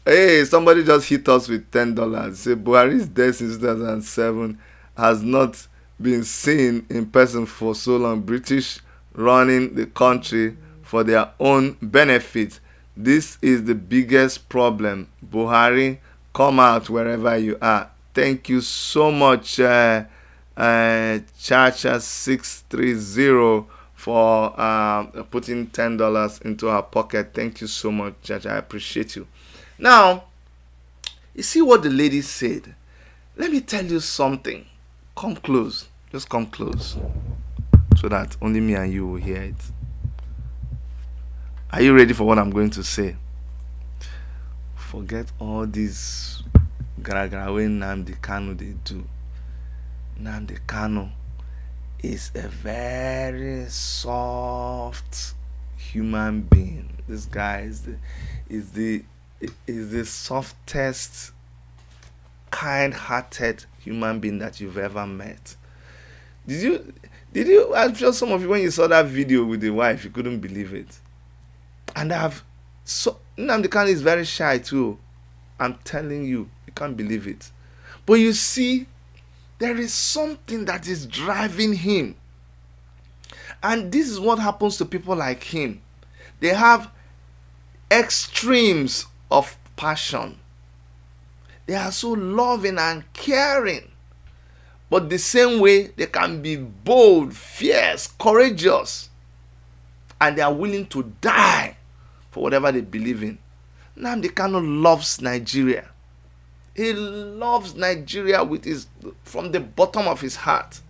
Hey, somebody just hit us with $10. Say Buhari's death since 2007 has not been seen in person for so long. British running the country for their own benefit. This is the biggest problem. Buhari, come out wherever you are. Thank you so much, Chacha630, for putting $10 into our pocket. Thank you so much, Chacha. I appreciate you. Now, you see what the lady said. Let me tell you something. Come close. Just come close. So that only me and you will hear it. Are you ready for what I'm going to say? Forget all these gara wey Nnamdi Kanu they do. Nnamdi Kanu is a very soft human being. This guy is the softest kind-hearted human being that you've ever met. Did you, I'm sure some of you, when you saw that video with the wife, you couldn't believe it. And Nnamdi Kanu is very shy too. I'm telling you, you can't believe it. But you see, there is something that is driving him. And this is what happens to people like him. They have extremes of passion. They are so loving and caring. But the same way, they can be bold, fierce, courageous. And they are willing to die for whatever they believe in. Nnamdi Kanu loves Nigeria. He loves Nigeria from the bottom of his heart.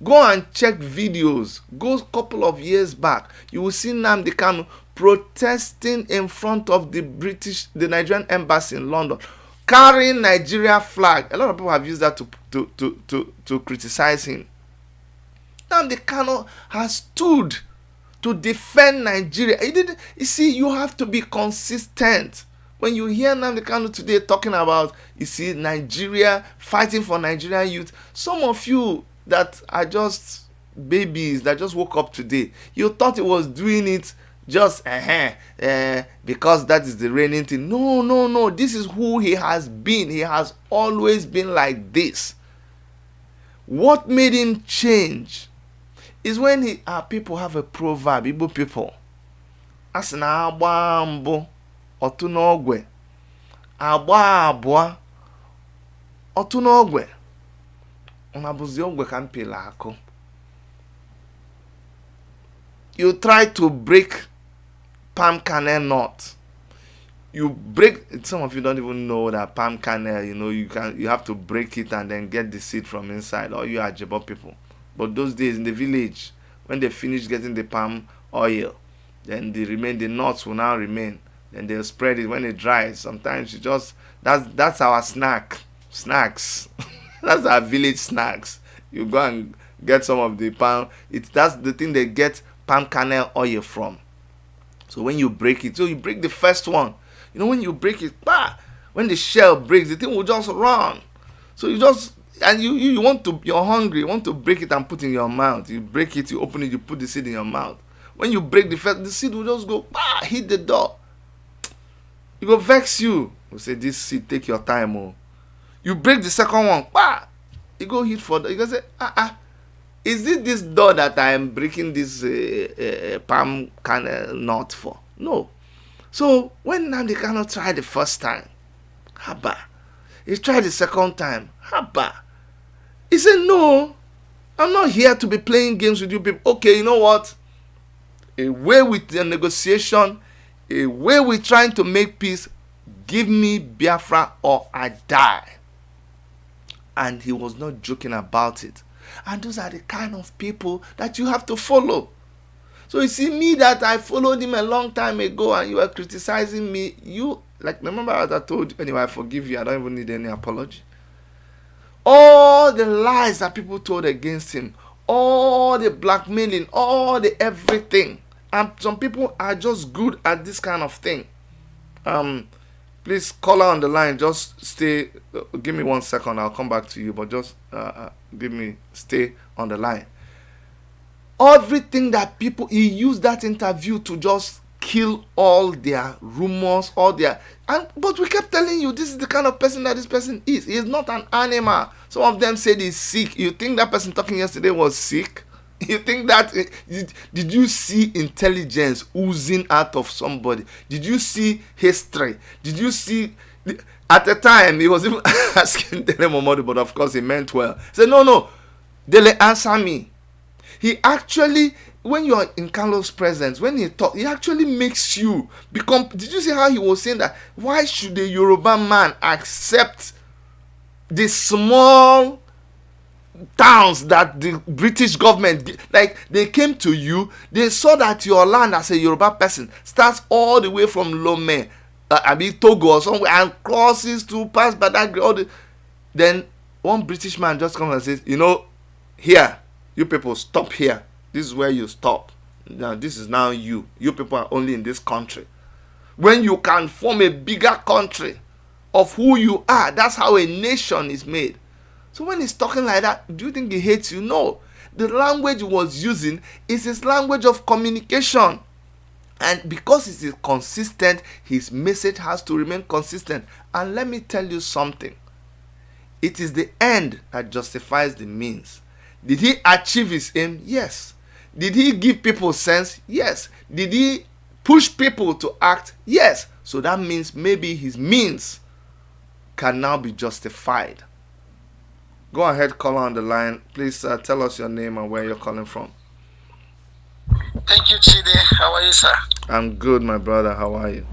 Go and check videos. Go a couple of years back. You will see Nnamdi Kanu protesting in front of the Nigerian embassy in London, carrying Nigeria flag. A lot of people have used that to criticize him. Nnamdi Kanu has stood to defend Nigeria. You see, you have to be consistent. When you hear Nnamdi Kanu today talking about, you see, Nigeria, fighting for Nigerian youth, some of you that are just babies that just woke up today, you thought he was doing it just because that is the reigning thing. No. This is who he has been. He has always been like this. What made him change is when our people have a proverb, Igbo people. Asina agba mbụ otu n'ogwe, agba abụọ otu n'ogwe. Unabuzi ogwe ka mpila akụ. You try to break palm kernel nut. You break, some of you don't even know that palm kernel, you have to break it and then get the seed from inside. Or you are Jebo people. But those days in the village, when they finish getting the palm oil, then the nuts will now remain. Then they'll spread it when it dries. Sometimes you just, that's our snacks. That's our village snacks. You go and get some of the palm. That's the thing they get palm kernel oil from. So when you break it, so you break the first one. When you break it, when the shell breaks, the thing will just run. So you just, and you're hungry, you want to break it and put in your mouth. You break it, you open it, you put the seed in your mouth. When you break the seed will just go, hit the door. It will vex you. You say, this seed, take your time. Oh. You break the second one, you go hit for the, you go say, is it this door that I am breaking this palm kernel nut for? No. So when Nnamdi Kanu tried the first time, he tried the second time, he said, no, I'm not here to be playing games with you people. Okay, you know what? Away with the negotiation, away with trying to make peace. Give me Biafra or I die. And he was not joking about it. And those are the kind of people that you have to follow. So you see, me that I followed him a long time ago and you were criticizing me, remember what I told you? Anyway, I forgive you. I don't even need any apology. All the lies that people told against him, all the blackmailing, all the everything. And some people are just good at this kind of thing. Please call her on the line. Just stay. Give me 1 second. I'll come back to you. But just stay on the line. Everything that people, he used that interview to just kill all their rumors, but we kept telling you this is the kind of person that this person is. He is not an animal. Some of them said he's sick. You think that person talking yesterday was sick? You think that, did you see intelligence oozing out of somebody? Did you see history? Did you see, at the time, he was even asking Dele Momodu, but of course he meant well. He said, no, Dele, answer me. He actually, when you are in Carlos' presence, when he talks, he actually makes you become, did you see how he was saying that? Why should a Yoruba man accept the small towns that the British government, like they came to you, they saw that your land as a Yoruba person starts all the way from Lome, Togo or somewhere, and crosses to pass Badagry. Then one British man just comes and says, here, you people stop here. This is where you stop. Now this is now you. You people are only in this country. When you can form a bigger country, of who you are. That's how a nation is made. So when he's talking like that, do you think he hates you? No. The language he was using is his language of communication. And because it is consistent, his message has to remain consistent. And let me tell you something. It is the end that justifies the means. Did he achieve his aim? Yes. Did he give people sense? Yes. Did he push people to act? Yes. So that means maybe his means can now be justified. Go ahead, caller on the line. Please tell us your name and where you're calling from. Thank you, Chidi. How are you, sir? I'm good, my brother. How are you?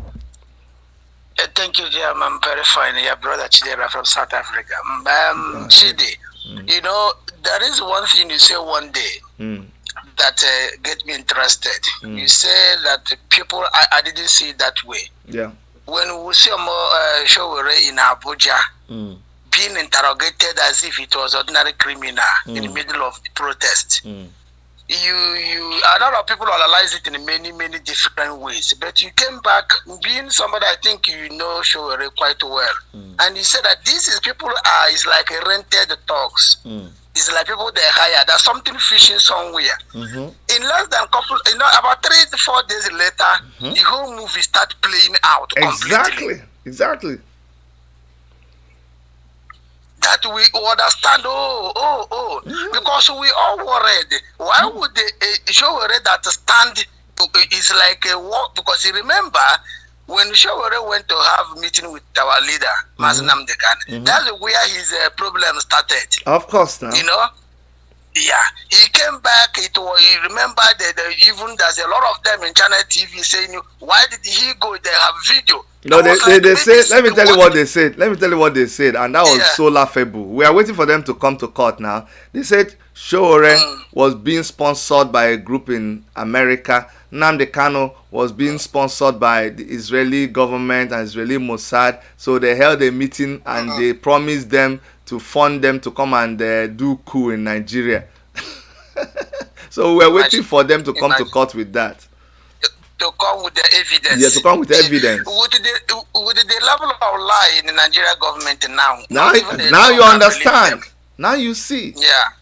Thank you, Jam. I'm very fine. Yeah, brother Chidera from South Africa. Chidi, you know, there is one thing you say one day that get me interested. You say that people, I didn't see it that way. Yeah. When we see more show in Abuja, being interrogated as if it was ordinary criminal in the middle of the protest. You a lot of people analyze it in many different ways, but you came back being somebody I think you know Showore quite well, and you said that this is people is like a rented dogs. It's like people they hire. There's something fishing somewhere. In less than about 3 to 4 days later, the whole movie start playing out completely. Exactly. That we understand, because we all worried. Why would they show that stand is like a walk? Because you remember when Showore went to have meeting with our leader, Mazi Nnamdi Kanu, that's where his problem started. Of course, now. You know. Yeah, he came back. He remember that even there's a lot of them in Channel TV saying, "Why did he go?" They have video. No, they said. Let me tell you what they said. And that was so laughable. We are waiting for them to come to court now. They said Showore was being sponsored by a group in America. Nnamdi Kanu was being sponsored by the Israeli government and Israeli Mossad. So they held a meeting and they promised them to fund them to come and do coup in Nigeria. So we're waiting for them to come to court with that. To come with the evidence. Yeah, to come with evidence. With the level of lie in the Nigeria government now you understand. Now you see. Yeah.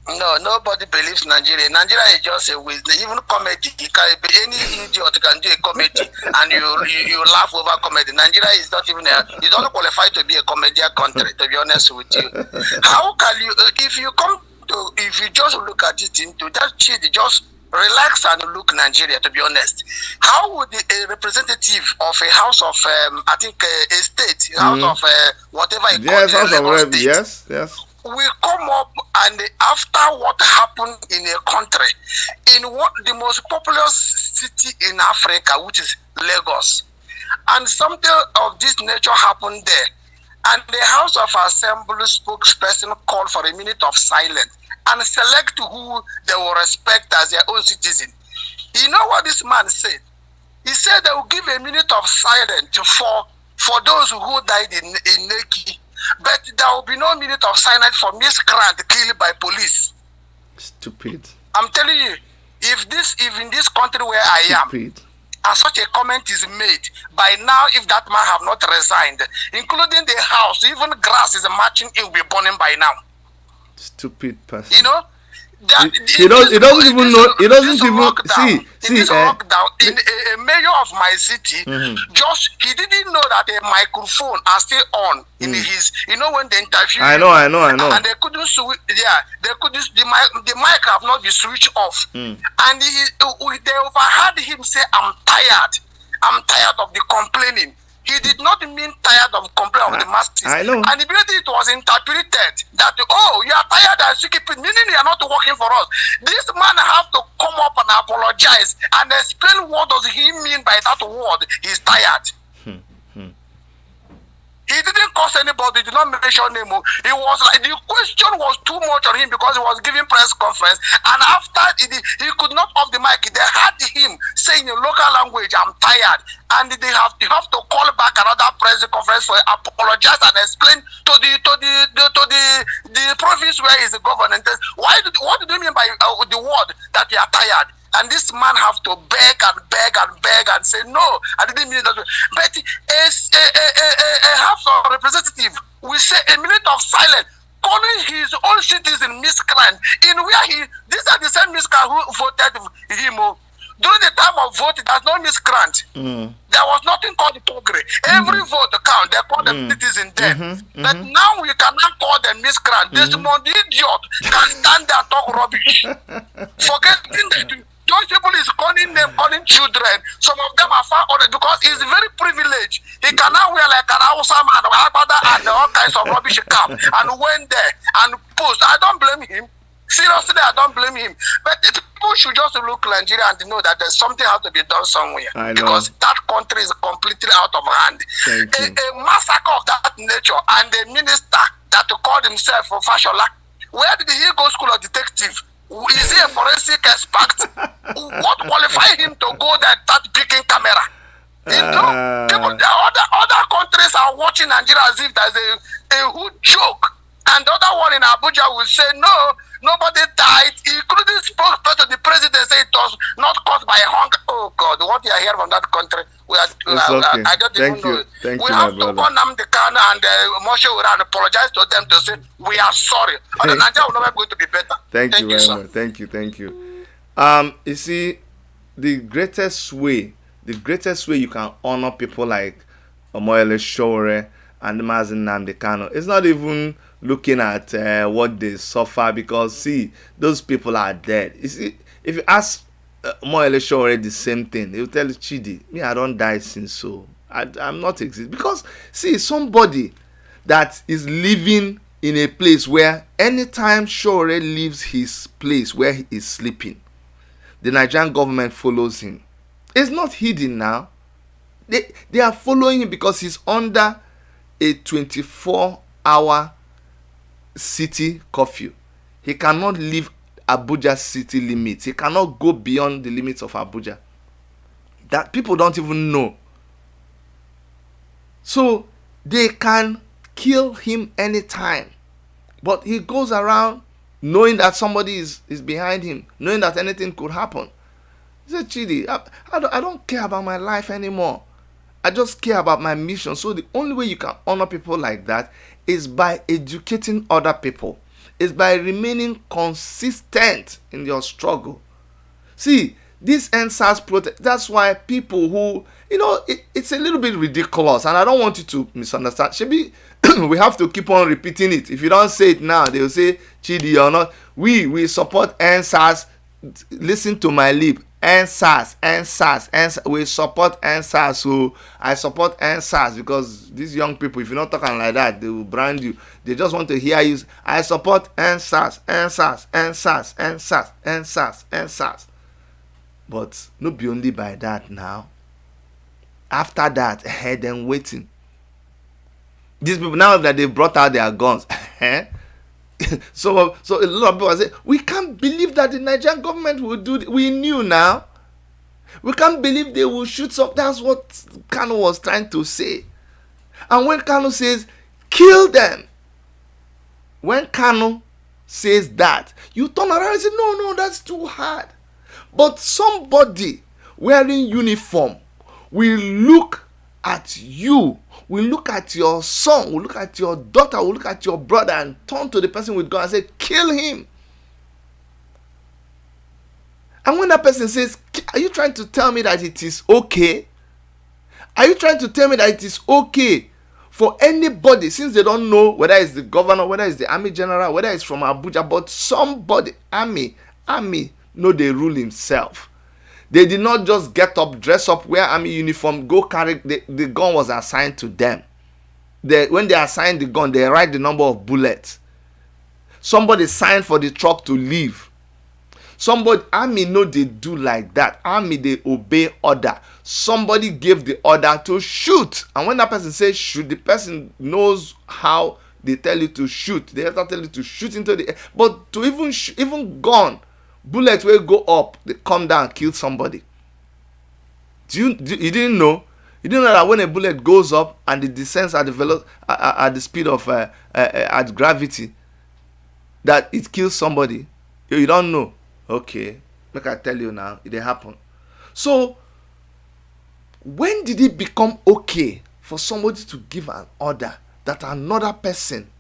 No, nobody believes Nigeria. Nigeria is just a waste. Even comedy, any idiot can do a comedy, and you laugh over comedy. Nigeria is not even you don't qualify to be a comedian country. To be honest with you, how can you? If you just look at it into that shit, just relax and look Nigeria. To be honest, how would a representative of a house of I think a state, house of whatever it calls, yes. We come up and after what happened in a country, in what the most populous city in Africa, which is Lagos, and something of this nature happened there, and the House of Assembly spokesperson called for a minute of silence and select who they will respect as their own citizen. You know what this man said? He said they will give a minute of silence for those who died in Lekki. But there will be no minute of silence for miscreant killed by police. Stupid. I'm telling you, if in this country where I am, and such a comment is made, by now, if that man have not resigned, including the house, even grass is marching, it will be burning by now. Stupid person. You know? He doesn't even know. He doesn't even see. Lockdown, in a mayor of my city, just he didn't know that a microphone are still on in his. You know when they interview. I know. And they couldn't switch. Yeah, they couldn't. The mic have not been switched off. And they overheard him say, "I'm tired. I'm tired of the complaining." He did not mean tired of complaining of the masses. I know. And immediately it was interpreted that, you are tired and you keep it, meaning you are not working for us. This man have to come up and apologize and explain what does he mean by that word. He's tired. He didn't curse anybody, did not mention name. He was like, the question was too much on him because he was giving press conference. And after he could not off the mic, they had him saying in local language, "I'm tired." And they have to call back another press conference for apologize and explain to the province where is the government. What do you mean by the word that you are tired? And this man have to beg and beg and beg and say, no, I didn't mean that. But a half a representative will say a minute of silence, calling his own citizen miscreant, in where these are the same miscreant who voted him. During the time of voting, there's no miscreant. There was nothing called hypocrisy. Every vote count, they call them citizen dead. But now we cannot call them miscreant. This one idiot can stand there and talk rubbish. Forgetting that those people is calling them, calling children. Some of them are far older because he's very privileged. He cannot wear like an Hausa man and all kinds of rubbish cap and went there and post. I don't blame him. Seriously, I don't blame him. But the people should just look Nigeria and know that there's something has to be done somewhere. Because that country is completely out of hand. A massacre of that nature, and the minister that called himself Fashola, where did he go school of detective? Is he a forensic expert? What qualified him to go there and start picking camera? People, the other countries are watching Nigeria as if there's a huge joke. And the other one in Abuja will say, no, nobody died, including spokesperson, the president said it was not caused by hunger. Oh God, what you hear from that country, okay. I don't even know. Thank we you, have to go Nnamdi Kanu and Moshe Ura and apologize to them to say, we are sorry. And Nigeria will never going to be better. Thank you very much. Thank you. You see, the greatest way you can honor people like Omoyele Sowore and Mazi Nnamdi Kanu is not even looking at what they suffer, because see, those people are dead. You see, if you ask Omoyele Sowore the same thing, he will tell you, Chidi, me, I don't die since, so I'm not exist. Because see, somebody that is living in a place where anytime Sowore leaves his place where he is sleeping, the Nigerian government follows him. It's not hidden now. They are following him because he's under a 24-hour city curfew. He cannot leave Abuja city limits. He cannot go beyond the limits of Abuja. That people don't even know. So they can kill him anytime. But he goes around knowing that somebody is behind him, knowing that anything could happen. He said, Chidi, I don't care about my life anymore. I just care about my mission. So the only way you can honor people like that is by educating other people. Is by remaining consistent in your struggle. See, this NSAS protest, that's why people who, it's a little bit ridiculous, and I don't want you to misunderstand. Shebi, we have to keep on repeating it. If you don't say it now, they will say, Chidi, you're not. We support NSAS. Listen to my lip. NSAS. We support NSAS. So I support NSAS because these young people, if you're not talking like that, they will brand you. They just want to hear you. I support NSAS. But not be only by that now. After that, then waiting. These people, now that they've brought out their guns, so a lot of people say, we can't believe that the Nigerian government will do it. We knew now. We can't believe they will shoot some. That's what Kanu was trying to say. And when Kanu says, kill them, when Kanu says that, you turn around and say, no, that's too hard. But somebody wearing uniform will look at you, will look at your son, will look at your daughter, will look at your brother and turn to the person with gun and say, kill him. And when that person says, are you trying to tell me that it is okay? Are you trying to tell me that it is okay for anybody, since they don't know whether it's the governor, whether it's the army general, whether it's from Abuja, but somebody, army, know they rule himself. They did not just get up, dress up, wear army uniform, go carry, the gun was assigned to them. When they assign the gun, they write the number of bullets. Somebody signed for the truck to leave. Somebody, army know they do like that. Army, they obey order. Somebody gave the order to shoot. And when that person says shoot, the person knows how they tell you to shoot. They have to tell you to shoot into the air. But to even gun, bullets will go up, they come down and kill somebody. You didn't know? You didn't know that when a bullet goes up and it descends at the speed of at gravity, that it kills somebody? You don't know. Okay. Make I tell you now, it happen. So, when did it become okay for somebody to give an order that another person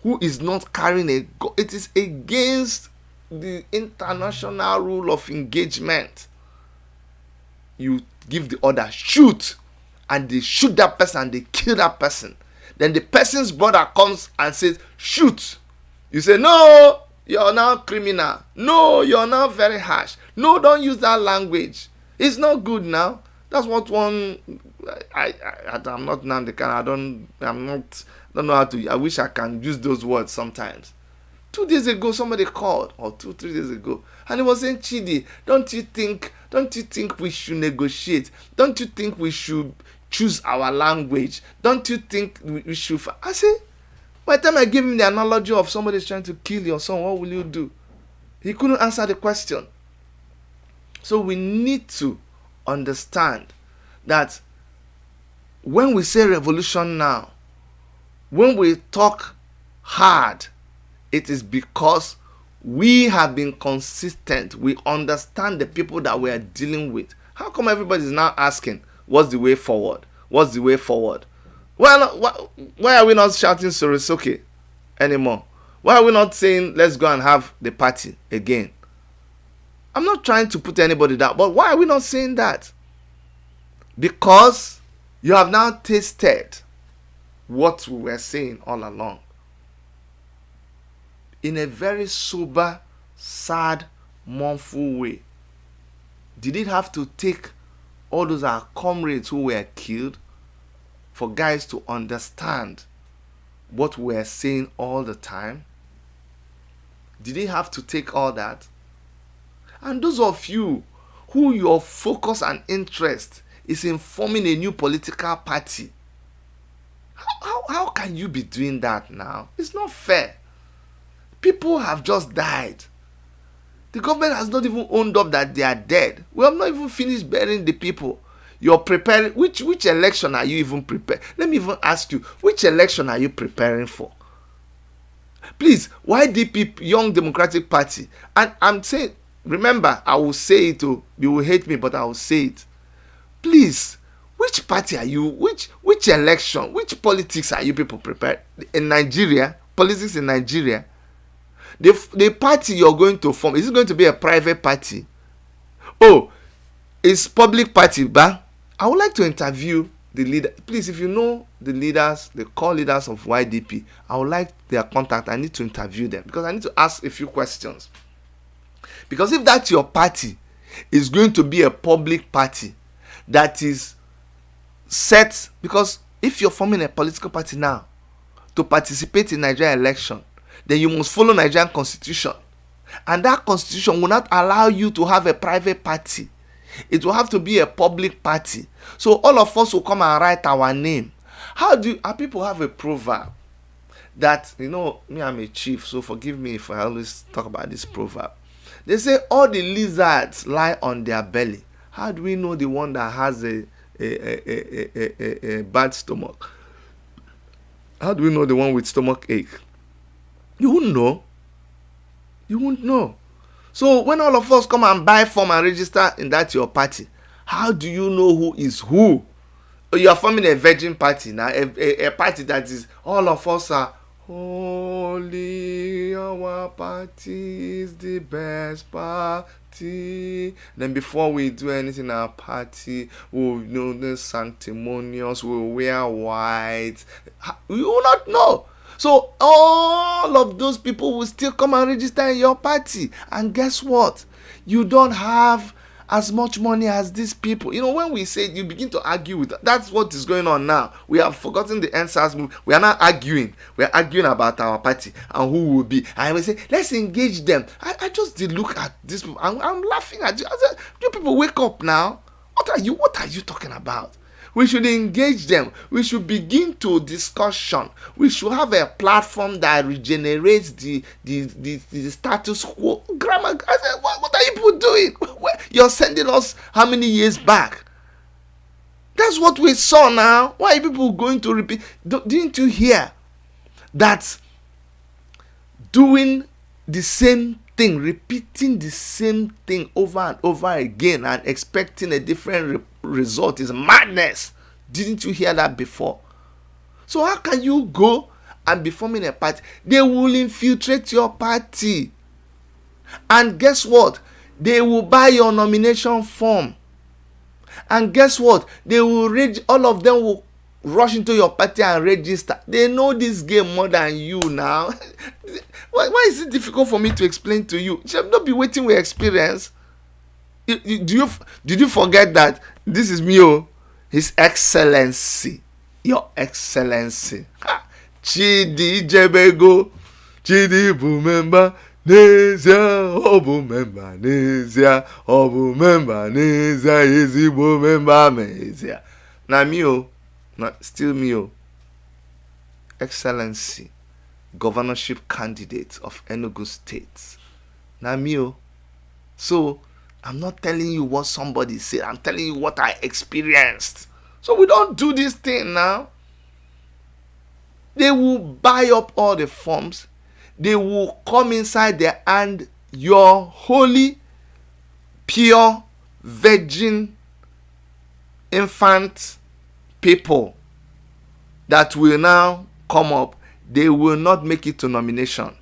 who is not carrying it is against the international rule of engagement? You give the order, shoot, and they shoot that person and they kill that person. Then the person's brother comes and says, shoot. You say, no, you're now criminal. No, you're now very harsh. No, don't use that language. It's not good now. That's what one. I'm not Nnamdi. I don't know how to. I wish I can use those words sometimes. 2 days ago, somebody called, or 3 days ago, and he was saying, Chidi, don't you think we should negotiate? Don't you think we should choose our language? Don't you think we should? I say, by the time I give him the analogy of somebody trying to kill your son, what will you do? He couldn't answer the question. So we need to understand that when we say revolution now, when we talk hard, it is because we have been consistent. We understand the people that we are dealing with. How come everybody is now asking, what's the way forward? What's the way forward? Well, why are we not shouting Sorosoke anymore? Why are we not saying, let's go and have the party again? I'm not trying to put anybody down, but why are we not saying that? Because you have now tasted what we were saying all along. In a very sober, sad, mournful way. Did it have to take all those our comrades who were killed for guys to understand what we were saying all the time? Did it have to take all that? And those of you who your focus and interest is in forming a new political party, how can you be doing that now? It's not fair. People have just died. The government has not even owned up that they are dead. We have not even finished burying the people. You're preparing. Which election are you even preparing? Let me even ask you, which election are you preparing for? Please, YDP, Young Democratic Party. And I'm saying, remember, I will say it too. You will hate me, but I will say it. Please, which party are you? Which election? Which politics are you people prepared in Nigeria? Politics in Nigeria. The party you're going to form, is it going to be a private party? Oh, it's public party, but I would like to interview the leader. Please, if you know the leaders, the core leaders of YDP, I would like their contact. I need to interview them because I need to ask a few questions. Because if that's your party, it's going to be a public party that is set. Because if you're forming a political party now to participate in Nigerian election, then you must follow Nigerian constitution. And that constitution will not allow you to have a private party. It will have to be a public party. So all of us will come and write our name. Our people have a proverb that, me, I'm a chief, so forgive me if I always talk about this proverb. They say all the lizards lie on their belly. How do we know the one that has a bad stomach? How do we know the one with stomach ache? You wouldn't know. You wouldn't know. So when all of us come and buy form and register in that your party, how do you know who is who? You are forming a virgin party now, a party that is all of us are holy. Our party is the best party. Then before we do anything in our party, we'll know the sanctimonious. We'll wear white. You will not know. So all of those people will still come and register in your party. And guess what? You don't have as much money as these people. When we say you begin to argue with, that's what is going on now. We have forgotten the NSAS move. We are not arguing. We are arguing about our party and who will be. And we say, let's engage them. I just did look at these people. I'm laughing at you. I said, you people wake up now. What are you talking about? We should engage them. We should begin to discussion. We should have a platform that regenerates the status quo. Grammar. I said, what are you people doing? You're sending us how many years back? That's what we saw now. Why are people going to repeat? Didn't you hear that doing the same thing, repeating the same thing over and over again and expecting a different result is madness. Didn't you hear that before? So how can you go and be forming a party? They will infiltrate your party. And guess what? They will buy your nomination form. And guess what? They will all of them will rush into your party and register. They know this game more than you now. Why is it difficult for me to explain to you? Shall not be waiting with experience. Did you forget that this is me, His Excellency, Your Excellency, Chidi Jebego, Chidi Bumemba, Nezia, Obu Memba, Nezia, Obu Memba, Nezia, Ezibo Memba, Nezia. Na me, still me, Excellency, governorship candidate of Enugu State. Na me. So I'm not telling you what somebody said. I'm telling you what I experienced. So we don't do this thing now. They will buy up all the forms. They will come inside there and your holy, pure, virgin, infant people that will now come up, they will not make it to nomination.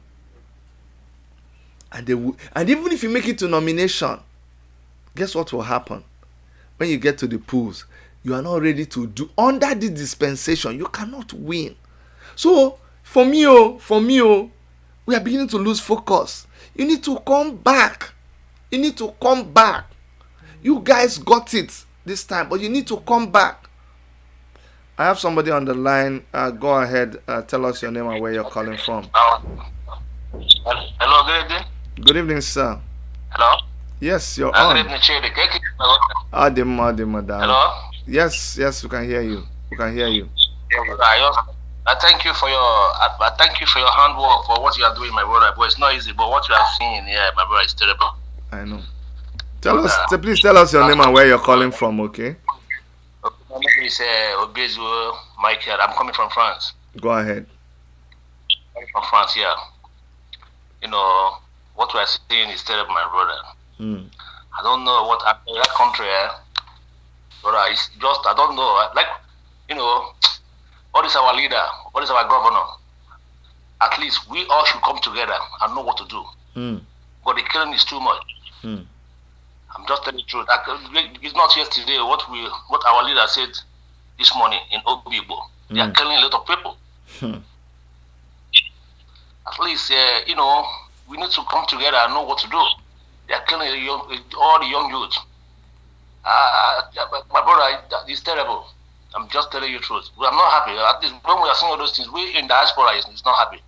And even if you make it to nomination, guess what will happen? When you get to the polls, you are not ready to do under this dispensation. You cannot win. So for me, we are beginning to lose focus. You need to come back. You guys got it this time, but you need to come back. I have somebody on the line. Go ahead. Tell us your name and where you're calling from. Hello, good evening. Good evening, sir. Hello? Yes, you're on. Good evening, Chidi. Hello? Yes, we can hear you. I thank you for your handwork for what you are doing, my brother. But it's not easy. But what you are seeing here, my brother, is terrible. I know. Please tell us your name and where you're calling from, okay? My name is Obezu Michael. I'm coming from France. Go ahead. I'm from France, yeah. You know, what we are seeing is terrible, my brother. I don't know what happened in that country, but it's just, I don't know. Like, you know, what is our leader? What is our governor? At least we all should come together and know what to do. But the killing is too much. I'm just telling the truth. It's not yesterday what our leader said this morning in Obibo. They are killing a lot of people. At least, you know, we need to come together and know what to do. They are killing all the young youth. My brother, it's terrible. I'm just telling you the truth. I'm not happy. At least when we are seeing all those things, we in diaspora is not happy.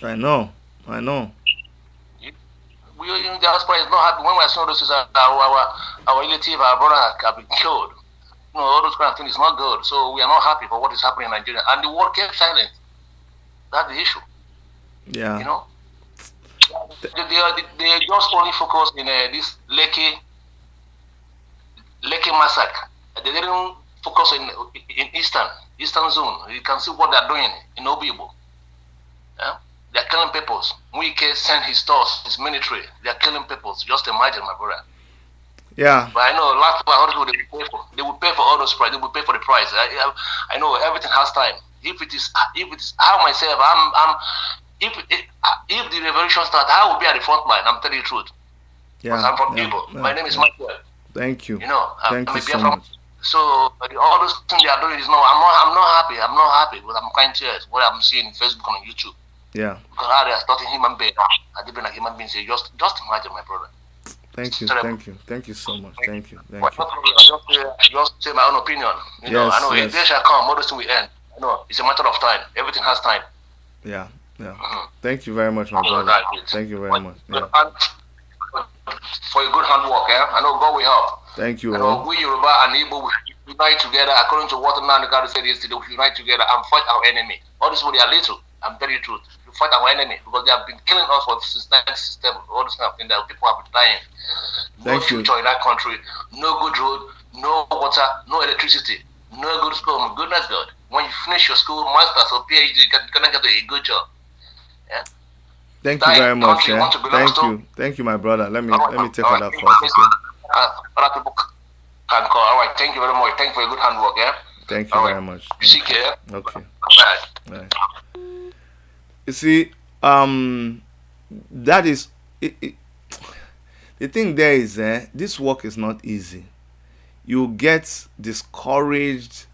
I know. We in diaspora is not happy when we are seeing all those things. Our relative, our brother have been killed. You know, all those kind of things is not good. So we are not happy for what is happening in Nigeria. And the world kept silent. That's the issue. Yeah. You know? They just only focus in this Lekki massacre. They didn't focus in eastern zone. You can see what they're doing in Obibo. Yeah? They're killing people. Wike sent his stores, his military. They're killing people. Just imagine, my brother. Yeah. But I know last time I heard they will pay for all those price. They will pay for the price. I know everything has time. If it is how myself, if the revolution starts, I will be at the front line. I'm telling you the truth. Yeah. I'm from Igbo. My name is Michael. Thank you. You know, Thank you so much. So all those things they are doing is no. I'm not happy. I'm not happy. But I'm crying tears. What I'm seeing on Facebook and on YouTube. Yeah. Because they are starting human being. I didn't like human beings. Just imagine, my brother. Thank you so much. Thank you. Just say my own opinion. You know, I know if they shall come, all those things will end. I know it's a matter of time. Everything has time. Yeah. Thank you very much, my brother. Thank you very much. Yeah. For a good handwork, I know God will help. Thank you. I know we Yoruba and Igbo will unite together according to what Nandekado said yesterday. We unite together and fight our enemy. All this people, they are little. I'm telling you the truth. To fight our enemy because they have been killing us for since 1967. All this kind of thing that people have been dying. No future in that country. No good road. No water. No electricity. No good school. Goodness God. When you finish your school, masters or PhD, you cannot get a good job. Yeah. Thank you very much. Thank you, my brother. Let me take all that first. Okay. Other people can call. All right. Thank you very much. Thank you for your good handwork. Yeah. Thank you very much. Take care. Okay. Bye. Right. You see, that is it. The thing there is, this work is not easy. You get discouraged.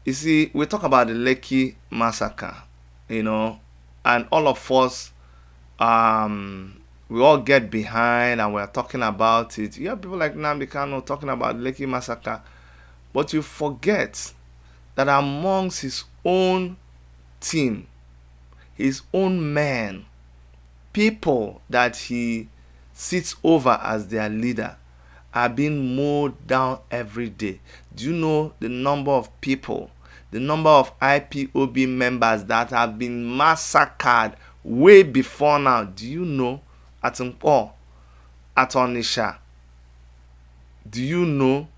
You see, we talk about the Lekki massacre, and all of us, we all get behind and we're talking about it. You have people like Nnamdi Kanu talking about the Lekki massacre, but you forget that amongst his own team, his own men, people that he sits over as their leader, are being mowed down every day. Do you know the number of people, the number of IPOB members that have been massacred way before now? Do you know? At Nkpo, at Onitsha, do you know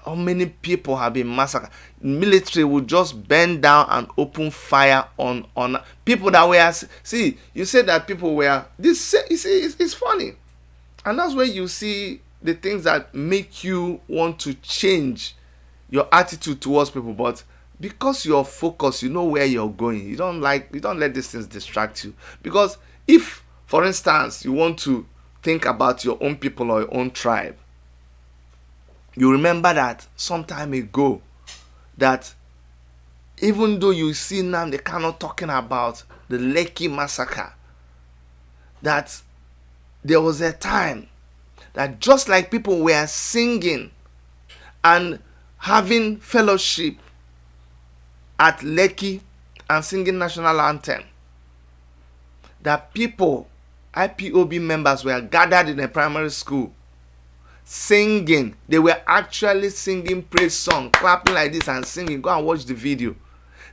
how many people have been massacred? Military will just bend down and open fire on people that were. See, you said that people were. This, you see, it's funny, and that's where you see the things that make you want to change your attitude towards people. But because you're focused, you know where you're going. You don't let these things distract you. Because if, for instance, you want to think about your own people or your own tribe, you remember that some time ago, that even though you see now they cannot talking about the Lekki massacre, that there was a time that just like people were singing and having fellowship at Lekki and singing national anthem, that people, IPOB members, were gathered in a primary school singing. They were actually singing praise song, clapping like this and singing. Go and watch the video.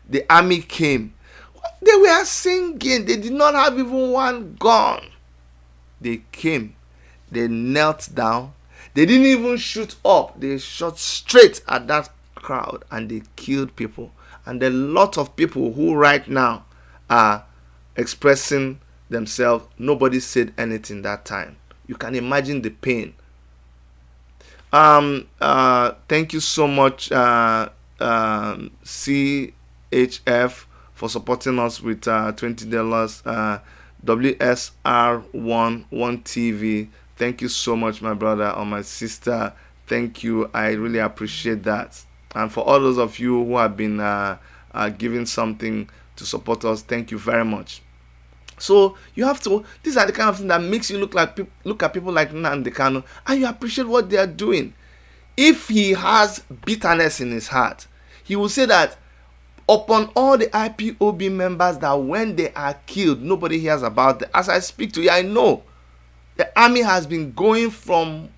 The army came. They were singing. They did not have even one gun. They came. They knelt down. They didn't even shoot up. They shot straight at that crowd and they killed people. And a lot of people who right now are expressing themselves, nobody said anything that time. You can imagine the pain. Thank you so much, CHF, for supporting us with $20. WSR1 TV. Thank you so much, my brother or my sister. Thank you. I really appreciate that. And for all those of you who have been giving something to support us, thank you very much. So you have to. These are the kind of things that makes you look at people like Nnamdi Kanu, and you appreciate what they are doing. If he has bitterness in his heart, he will say that upon all the IPOB members that when they are killed, nobody hears about them. As I speak to you, I know the army has been going from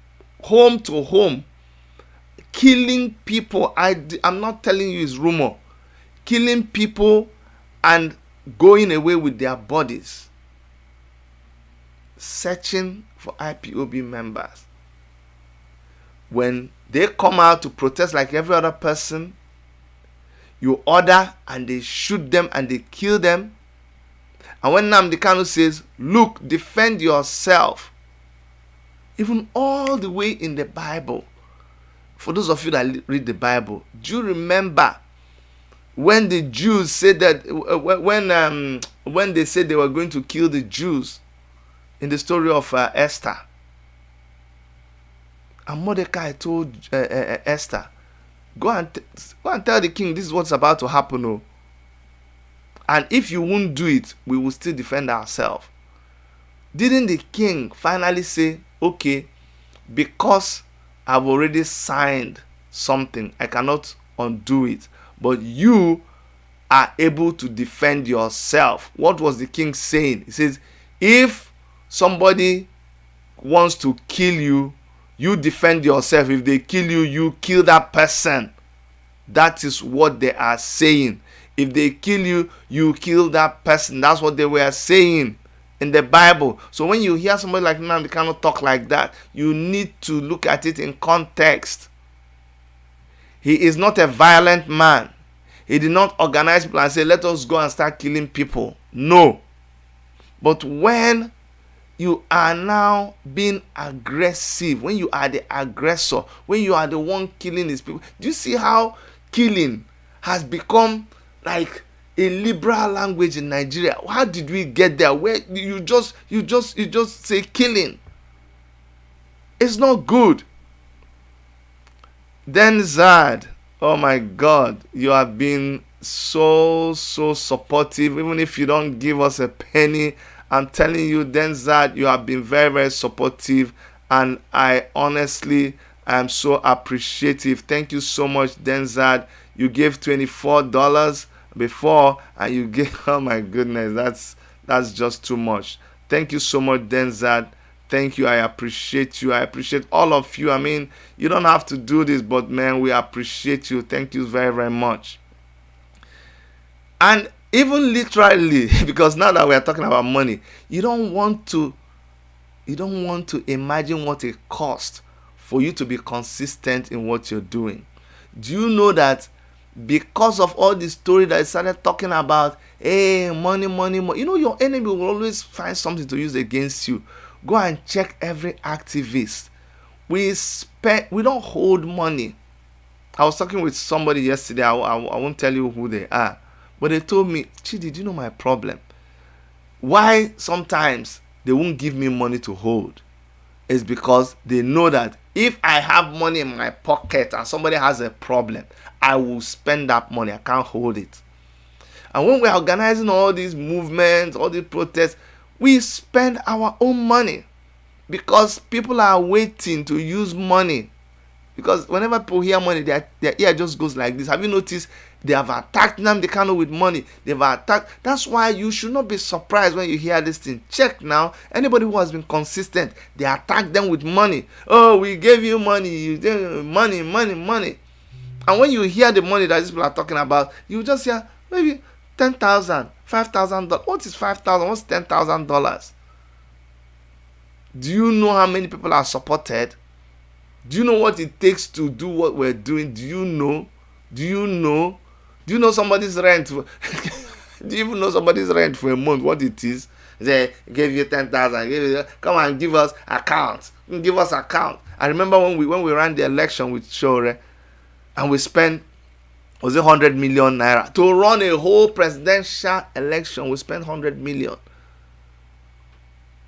home to home, killing people. I'm not telling you it's rumor. Killing people and going away with their bodies, searching for IPOB members. When they come out to protest like every other person, you order and they shoot them and they kill them. And when Nnamdi Kanu says, look, defend yourself, even all the way in the Bible, for those of you that read the Bible, do you remember when the Jews said that, when they said they were going to kill the Jews in the story of Esther, and Mordecai told Esther, go and tell the king this is what's about to happen, oh. And if you won't do it, we will still defend ourselves. Didn't the king finally say, okay, because I've already signed something, I cannot undo it, but you are able to defend yourself? What was the king saying? He says, if somebody wants to kill you, you defend yourself. If they kill you, you kill that person. That is what they are saying. If they kill you, you kill that person. That's what they were saying in the Bible. So when you hear somebody like Nnamdi Kanu talk like that, you need to look at it in context. He is not a violent man. He did not organize people and say, let us go and start killing people. No. But when you are now being aggressive, when you are the aggressor, when you are the one killing these people, do you see how killing has become like a liberal language in Nigeria? How did we get there? Where you just say killing? It's not good. Denzad, oh my God, you have been so supportive. Even if you don't give us a penny, I'm telling you, Denzad, you have been very, very supportive, and I honestly am so appreciative. Thank you so much, Denzad. You gave $24 before, and you gave, oh my goodness, that's just too much. Thank you so much, Denzad. Thank you. I appreciate you. I appreciate all of you. I mean, you don't have to do this, but man, we appreciate you. Thank you very, very much. And even literally, because now that we are talking about money, you don't want to imagine what it costs for you to be consistent in what you're doing. Do you know that because of all the story that I started talking about, hey, money, you know, your enemy will always find something to use against you. Go and check every activist. We don't hold money. I was talking with somebody yesterday. I won't tell you who they are, but they told me, Chidi, do you know my problem? Why sometimes they won't give me money to hold? It's because they know that if I have money in my pocket and somebody has a problem, I will spend that money. I can't hold it. And when we're organizing all these movements, all these protests, we spend our own money because people are waiting to use money. Because whenever people hear money, their ear just goes like this. Have you noticed? They have attacked Nnamdi Kanu with money. They've attacked. That's why you should not be surprised when you hear this thing. Check now. Anybody who has been consistent, they attack them with money. Oh, we gave you money. Money. And when you hear the money that these people are talking about, you just hear maybe $10,000, $5,000. What is $5,000? What's $10,000? Do you know how many people are supported? Do you know what it takes to do what we're doing? Do you know? Do you know somebody's rent? Do you even know somebody's rent for a month? What it is? They gave you 10,000. Come and give us account. Give us account. I remember when we ran the election with Shore, and we spent, was it 100 million naira to run a whole presidential election? We spent 100 million.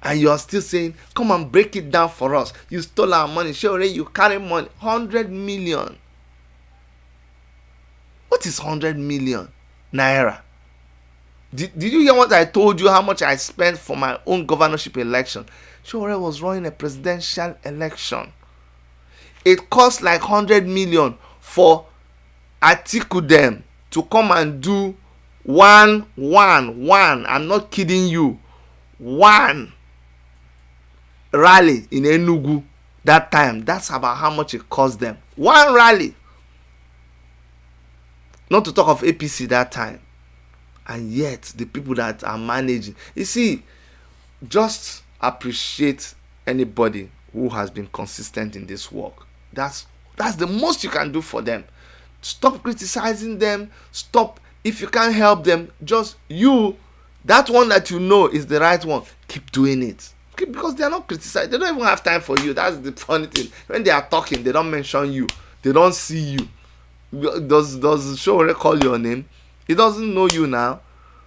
And you are still saying, come and break it down for us. You stole our money. Sure, you carry money. 100 million. What is 100 million naira? Did you hear what I told you, how much I spent for my own governorship election? Sure, was running a presidential election. It cost like 100 million for Atiku them to come and do one. I'm not kidding you. One rally in Enugu that time. That's about how much it cost them. One rally. Not to talk of APC that time. And yet the people that are managing, you see, just appreciate anybody who has been consistent in this work. That's the most you can do for them. Stop criticizing them. Stop. If you can't help them, just you, that one that you know is the right one, keep doing it. Because they are not criticized. They don't even have time for you. That's the funny thing. When they are talking, they don't mention you. They don't see you. Does Shore call your name? He doesn't know you now.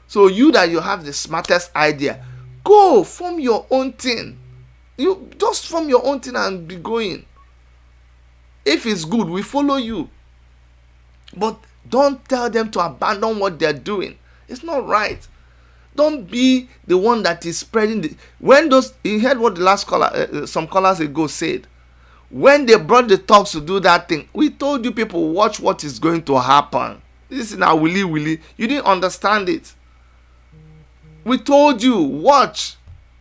So you that you have the smartest idea, go form your own thing. You just form your own thing and be going. If it's good, we follow you. But don't tell them to abandon what they're doing. It's not right. Don't be the one that is spreading the. When those, you heard what the last caller, some callers ago said. When they brought the talks to do that thing, we told you people, watch what is going to happen. This is now willy. You didn't understand it. We told you, watch.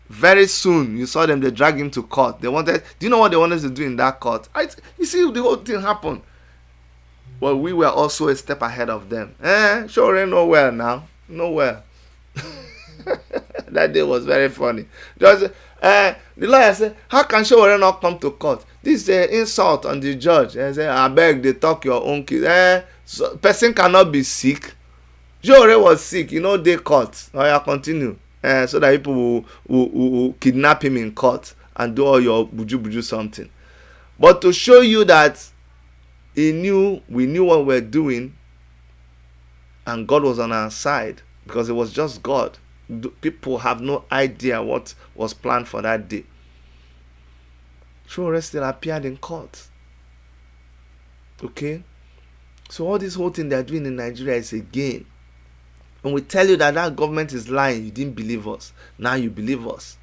Very soon, you saw them, they dragged him to court. They wanted, do you know what they wanted to do in that court? You see, the whole thing happened. Well, we were also a step ahead of them. Sure, nowhere now. Nowhere. That day was very funny. Just, the lawyer said, how can Showore not come to court? This is an insult on the judge. And say, I beg, they talk your own kids. So, person cannot be sick. Showore was sick, they caught. Oh, yeah, continue. so that people will kidnap him in court and do all your buju something. But to show you that we knew what we're doing, and God was on our side, because it was just God. People have no idea what was planned for that day. Traore still appeared in court. Okay? So all this whole thing they're doing in Nigeria is a game. When we tell you that government is lying, you didn't believe us. Now you believe us.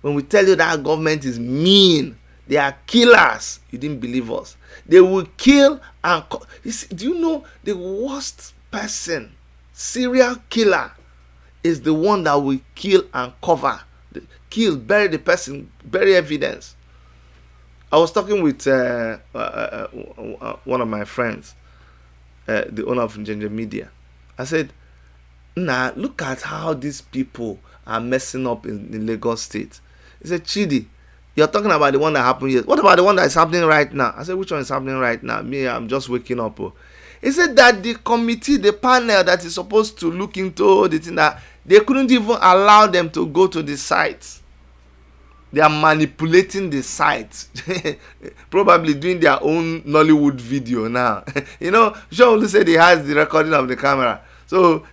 When we tell you that government is mean, they are killers, you didn't believe us. They will kill and... do you know the worst person, serial killer, is the one that will kill and cover? Kill, bury the person, bury evidence. I was talking with one of my friends, the owner of Njenje Media. I said, nah, look at how these people are messing up in Lagos State. He said, Chidi, you're talking about the one that happened yesterday. What about the one that is happening right now? I said, which one is happening right now? Me, I'm just waking up. Oh. He said that the committee, the panel that is supposed to look into the thing, that they couldn't even allow them to go to the site. They are manipulating the site. Probably doing their own Nollywood video now. You know, Sean said he has the recording of the camera. So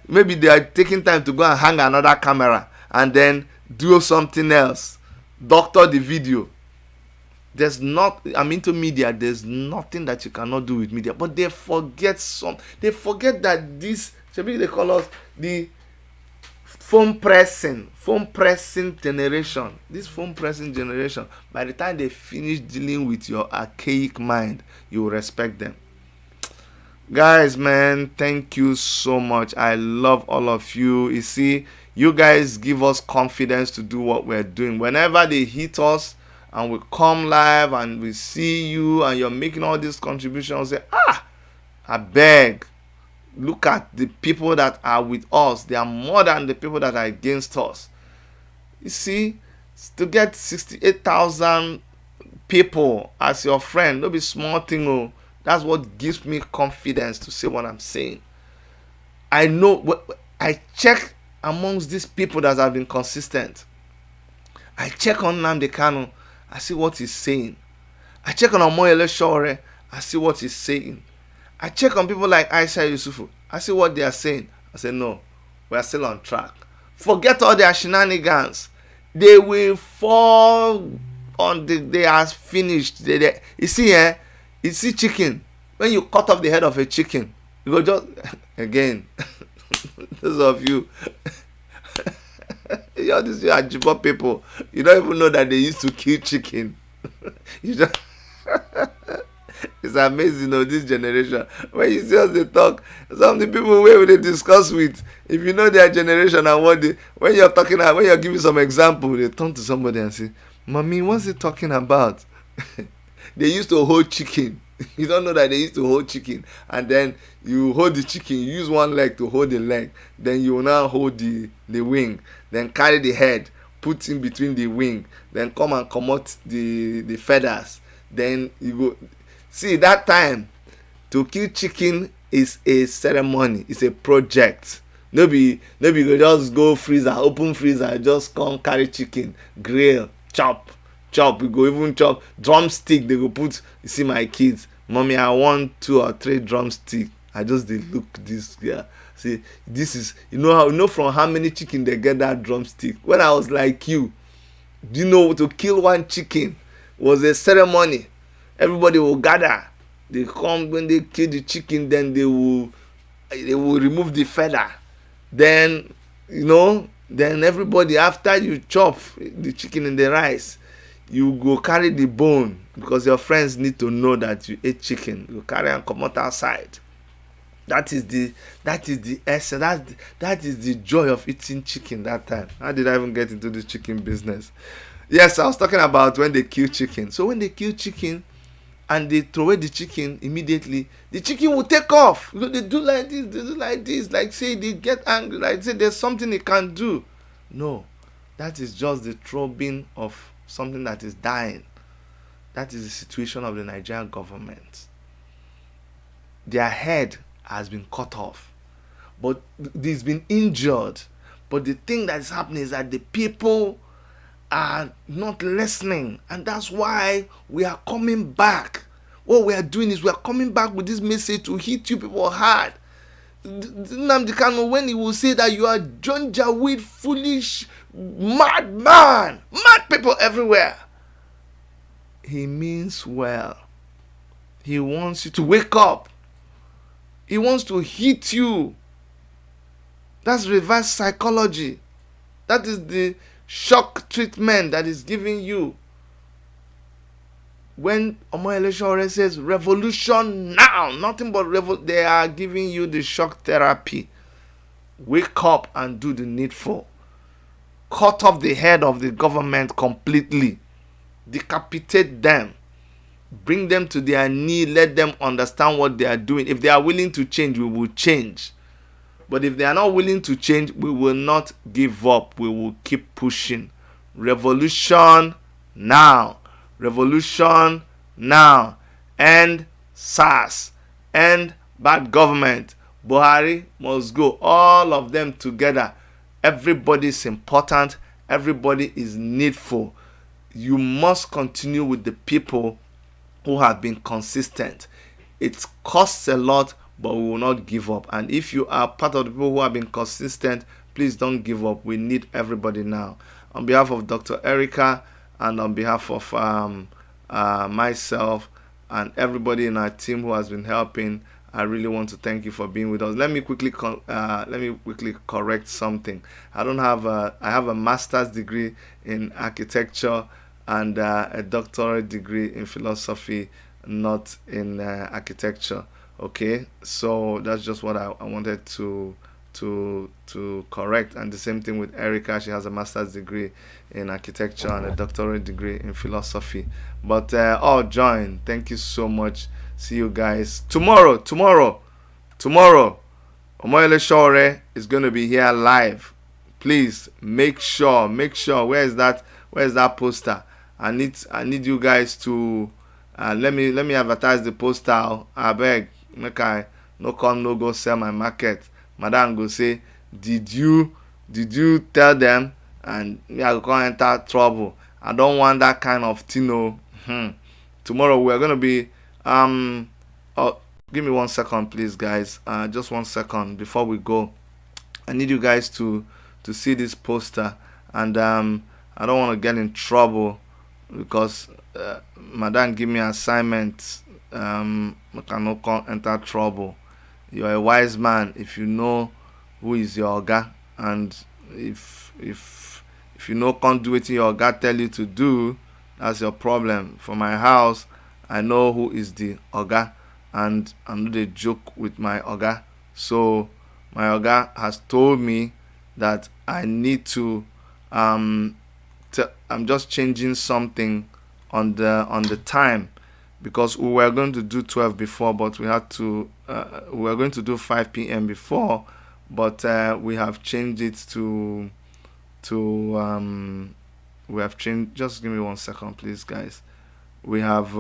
maybe they are taking time to go and hang another camera and then do something else. Doctor the video. I'm into media. There's nothing that you cannot do with media. But they forget that this, they call us the phone pressing generation. This phone pressing generation, by the time they finish dealing with your archaic mind, you will respect them. Guys, man, thank you so much. I love all of you. You see, you guys give us confidence to do what we're doing. Whenever they hit us and we come live and we see you and you're making all these contributions, say, I beg. Look at the people that are with us. They are more than the people that are against us. You see, to get 68,000 people as your friend, don't be small thing. Oh, that's what gives me confidence to say what I'm saying. I know. I check amongst these people that have been consistent. I check on Nnamdi Kanu. I see what he's saying. I check on Omoyele Sowore. I see what he's saying. I check on people like Aisha Yusufu. I see what they are saying. I say, no, we are still on track. Forget all their shenanigans. They will fall on the day as finished. You see chicken. When you cut off the head of a chicken, you go just, again, those of you, all these Ajibo people, you don't even know that they used to kill chicken. You just... It's amazing, this generation. When you see us they talk, some of the people where they discuss with, if you know their generation and when you're giving some example, they turn to somebody and say, Mommy, what's he talking about? They used to hold chicken. You don't know that they used to hold chicken. And then you hold the chicken, you use one leg to hold the leg. Then you will now hold the wing. Then carry the head, put in between the wing. Then come and comot the feathers. Then you go... See, that time, to kill chicken is a ceremony. It's a project. Nobody go just go freezer, open freezer, just come carry chicken, grill, chop. We go even chop drumstick. They go put. You see my kids, Mommy, I want 2 or 3 drumstick. I just they look this. Yeah, see, this is from how many chicken they get that drumstick. When I was like you, do you know to kill one chicken was a ceremony. Everybody will gather. They come when they kill the chicken, then they will remove the feather. Then then everybody, after you chop the chicken in the rice, you go carry the bone, because your friends need to know that you ate chicken. You carry and come out outside. That is the essence. That is the joy of eating chicken that time. How did I even get into the chicken business? Yes, I was talking about when they kill chicken. So when they kill chicken and they throw away the chicken immediately, the chicken will take off. They do like this, they do like this, like say they get angry, like say there's something they can't do. No, that is just the throbbing of something that is dying. That is the situation of the Nigerian government. Their head has been cut off, but he's been injured, But the thing that is happening is that the people are not listening, and that's why we are coming back. What we are doing is we are coming back with this message to hit you people hard. Nnamdi Kanu, when he will say that you are Janjaweed, foolish, mad people everywhere, he means well. He wants you to wake up. He wants to hit you. That's reverse psychology. That is the shock treatment that is giving you. When Omoyele Sowore says revolution now, nothing but they are giving you the shock therapy. Wake up and do the needful. Cut off the head of the government completely. Decapitate them. Bring them to their knee. Let them understand what they are doing. If they are willing to change, we will change. But if they are not willing to change, we will not give up. We will keep pushing. Revolution now. Revolution now. End SARS. End bad government. Buhari must go. All of them together. Everybody is important. Everybody is needful. You must continue with the people who have been consistent. It costs a lot, but we will not give up. And if you are part of the people who have been consistent, please don't give up. We need everybody now. On behalf of Dr. Erica and on behalf of myself and everybody in our team who has been helping, I really want to thank you for being with us. Let me quickly correct something. I have a master's degree in architecture and a doctorate degree in philosophy, not in architecture. Okay, so that's just what I wanted to correct. And the same thing with Erica. She has a master's degree in architecture and a doctorate degree in philosophy. But all join. Thank you so much. See you guys tomorrow. Omoyele Sowore is going to be here live. Please make sure. Where is that poster? I need you guys to let me advertise the poster. I beg, make I no come no go sell my market. Madam go say, did you tell them? And me I go come enter trouble. I don't want that kind of thing. Tomorrow we are gonna be give me 1 second, please, guys. Just 1 second before we go. I need you guys to see this poster, and I don't want to get in trouble because Madam give me assignments. I cannot enter trouble. You're a wise man if you know who is your oga, and if you know can't do it your oga tell you to do, that's your problem. For my house, I know who is the oga, and I'm not a joke with my oga. So my oga has told me that I need to I'm just changing something on the time, because we were going to do 12 before, but we had to we were going to do 5 p.m. before, but we have changed it to we have changed. Just give me 1 second, please, guys. We have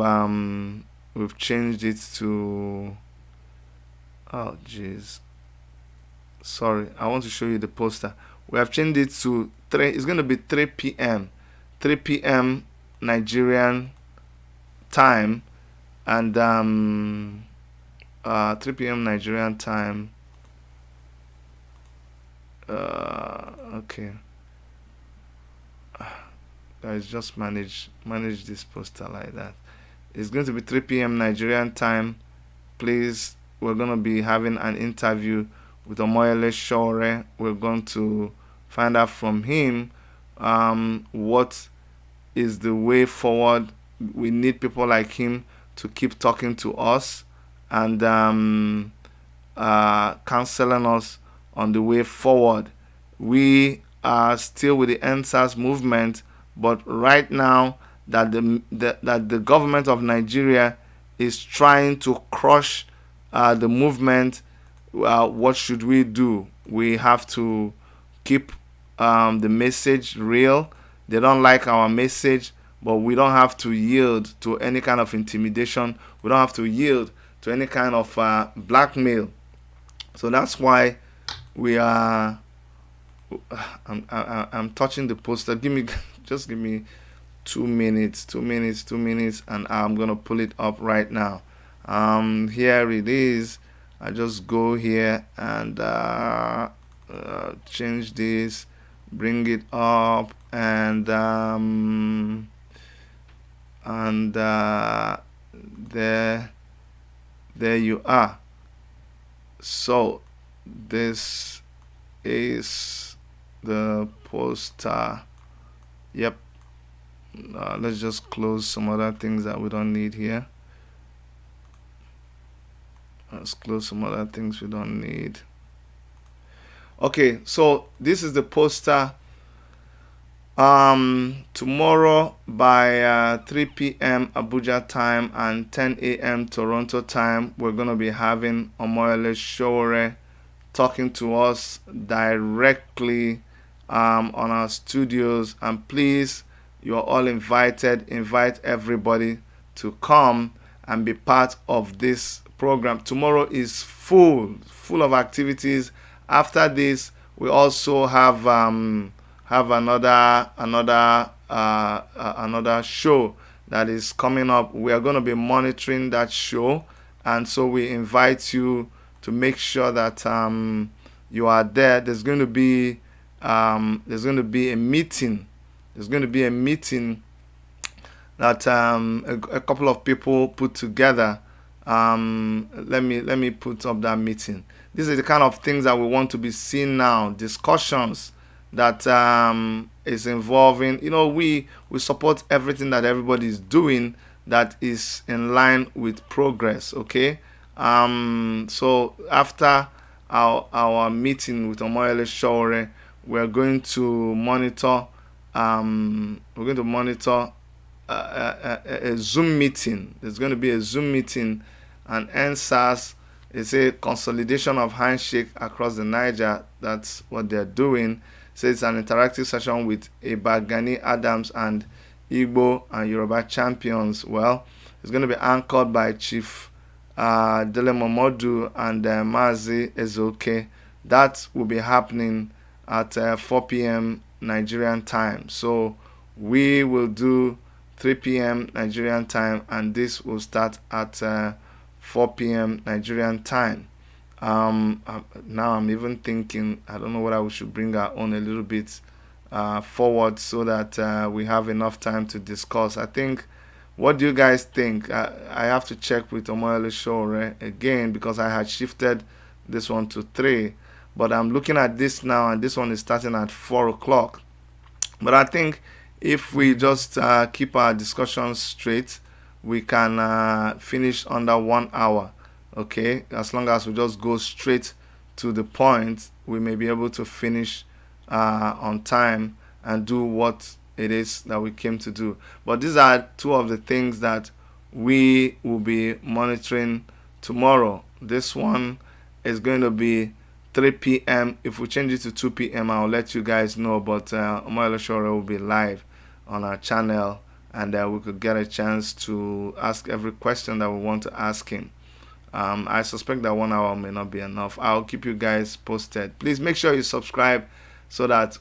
we've changed it to, oh jeez, sorry, I want to show you the poster. We have changed it to 3. It's going to be 3 p.m. 3 p.m. Nigerian time, and 3 p.m. Nigerian time. Okay, guys, just manage this poster like that. It's going to be 3 p.m. Nigerian time. Please, we're going to be having an interview with Omoyele Sowore. We're going to find out from him what is the way forward. We need people like him to keep talking to us and counseling us on the way forward. We are still with the NSAS movement, but right now that the government of Nigeria is trying to crush the movement, what should we do? We have to keep the message real. They don't like our message, but we don't have to yield to any kind of intimidation. We don't have to yield to any kind of blackmail. So that's why we are I'm touching the poster. Just give me 2 minutes, and I'm gonna pull it up right now. Here it is. I just go here and change this, bring it up, and there you are. So this is the poster. Yep. Let's just close some other things that we don't need here. Let's close some other things we don't need. Okay, so this is the poster. Tomorrow by 3 p.m. Abuja time and 10 a.m. Toronto time, we're going to be having Omoyele Sowore talking to us directly on our studios. And please, you're all invited. Invite everybody to come and be part of this program. Tomorrow is full of activities. After this, we also have another show that is coming up. We are going to be monitoring that show, and so we invite you to make sure that you are there. There's going to be a meeting. There's going to be a meeting that a couple of people put together. Let me put up that meeting. These are the kind of things that we want to be seeing now. Discussions that is involving, we support everything that everybody is doing that is in line with progress. Okay. So after our meeting with Omoyele Sowore, we're going to monitor a Zoom meeting. There's going to be a Zoom meeting, and NSAS is a consolidation of handshake across the Niger. That's what they're doing. So it's an interactive session with Eba Gani Adams and Igbo and Yoruba champions. Well, it's going to be anchored by Chief Dele Momodu and Mazi Ezoke. That will be happening at 4 p.m. Nigerian time. So we will do 3 p.m. Nigerian time, and this will start at 4 p.m. Nigerian time. Now I'm even thinking, I don't know whether we should bring our own a little bit forward so that we have enough time to discuss. I think, what do you guys think? I have to check with Omoyele Sowore again, because I had shifted this one to 3, but I'm looking at this now, and this one is starting at 4 o'clock. But I think if we just keep our discussions straight, we can finish under 1 hour. Okay, as long as we just go straight to the point, we may be able to finish on time and do what it is that we came to do. But these are 2 of the things that we will be monitoring tomorrow. This one is going to be 3 p.m. If we change it to 2 p.m., I'll let you guys know. But Omoyele Sowore will be live on our channel, and we could get a chance to ask every question that we want to ask him. I suspect that 1 hour may not be enough. I'll keep you guys posted. Please make sure you subscribe so that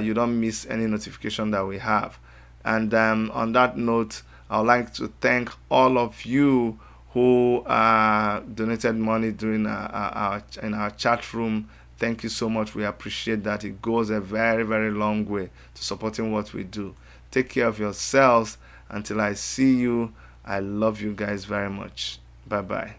you don't miss any notification that we have. And on that note, I would like to thank all of you who donated money during in our chat room. Thank you so much. We appreciate that. It goes a very, very long way to supporting what we do. Take care of yourselves. Until I see you, I love you guys very much. Bye-bye.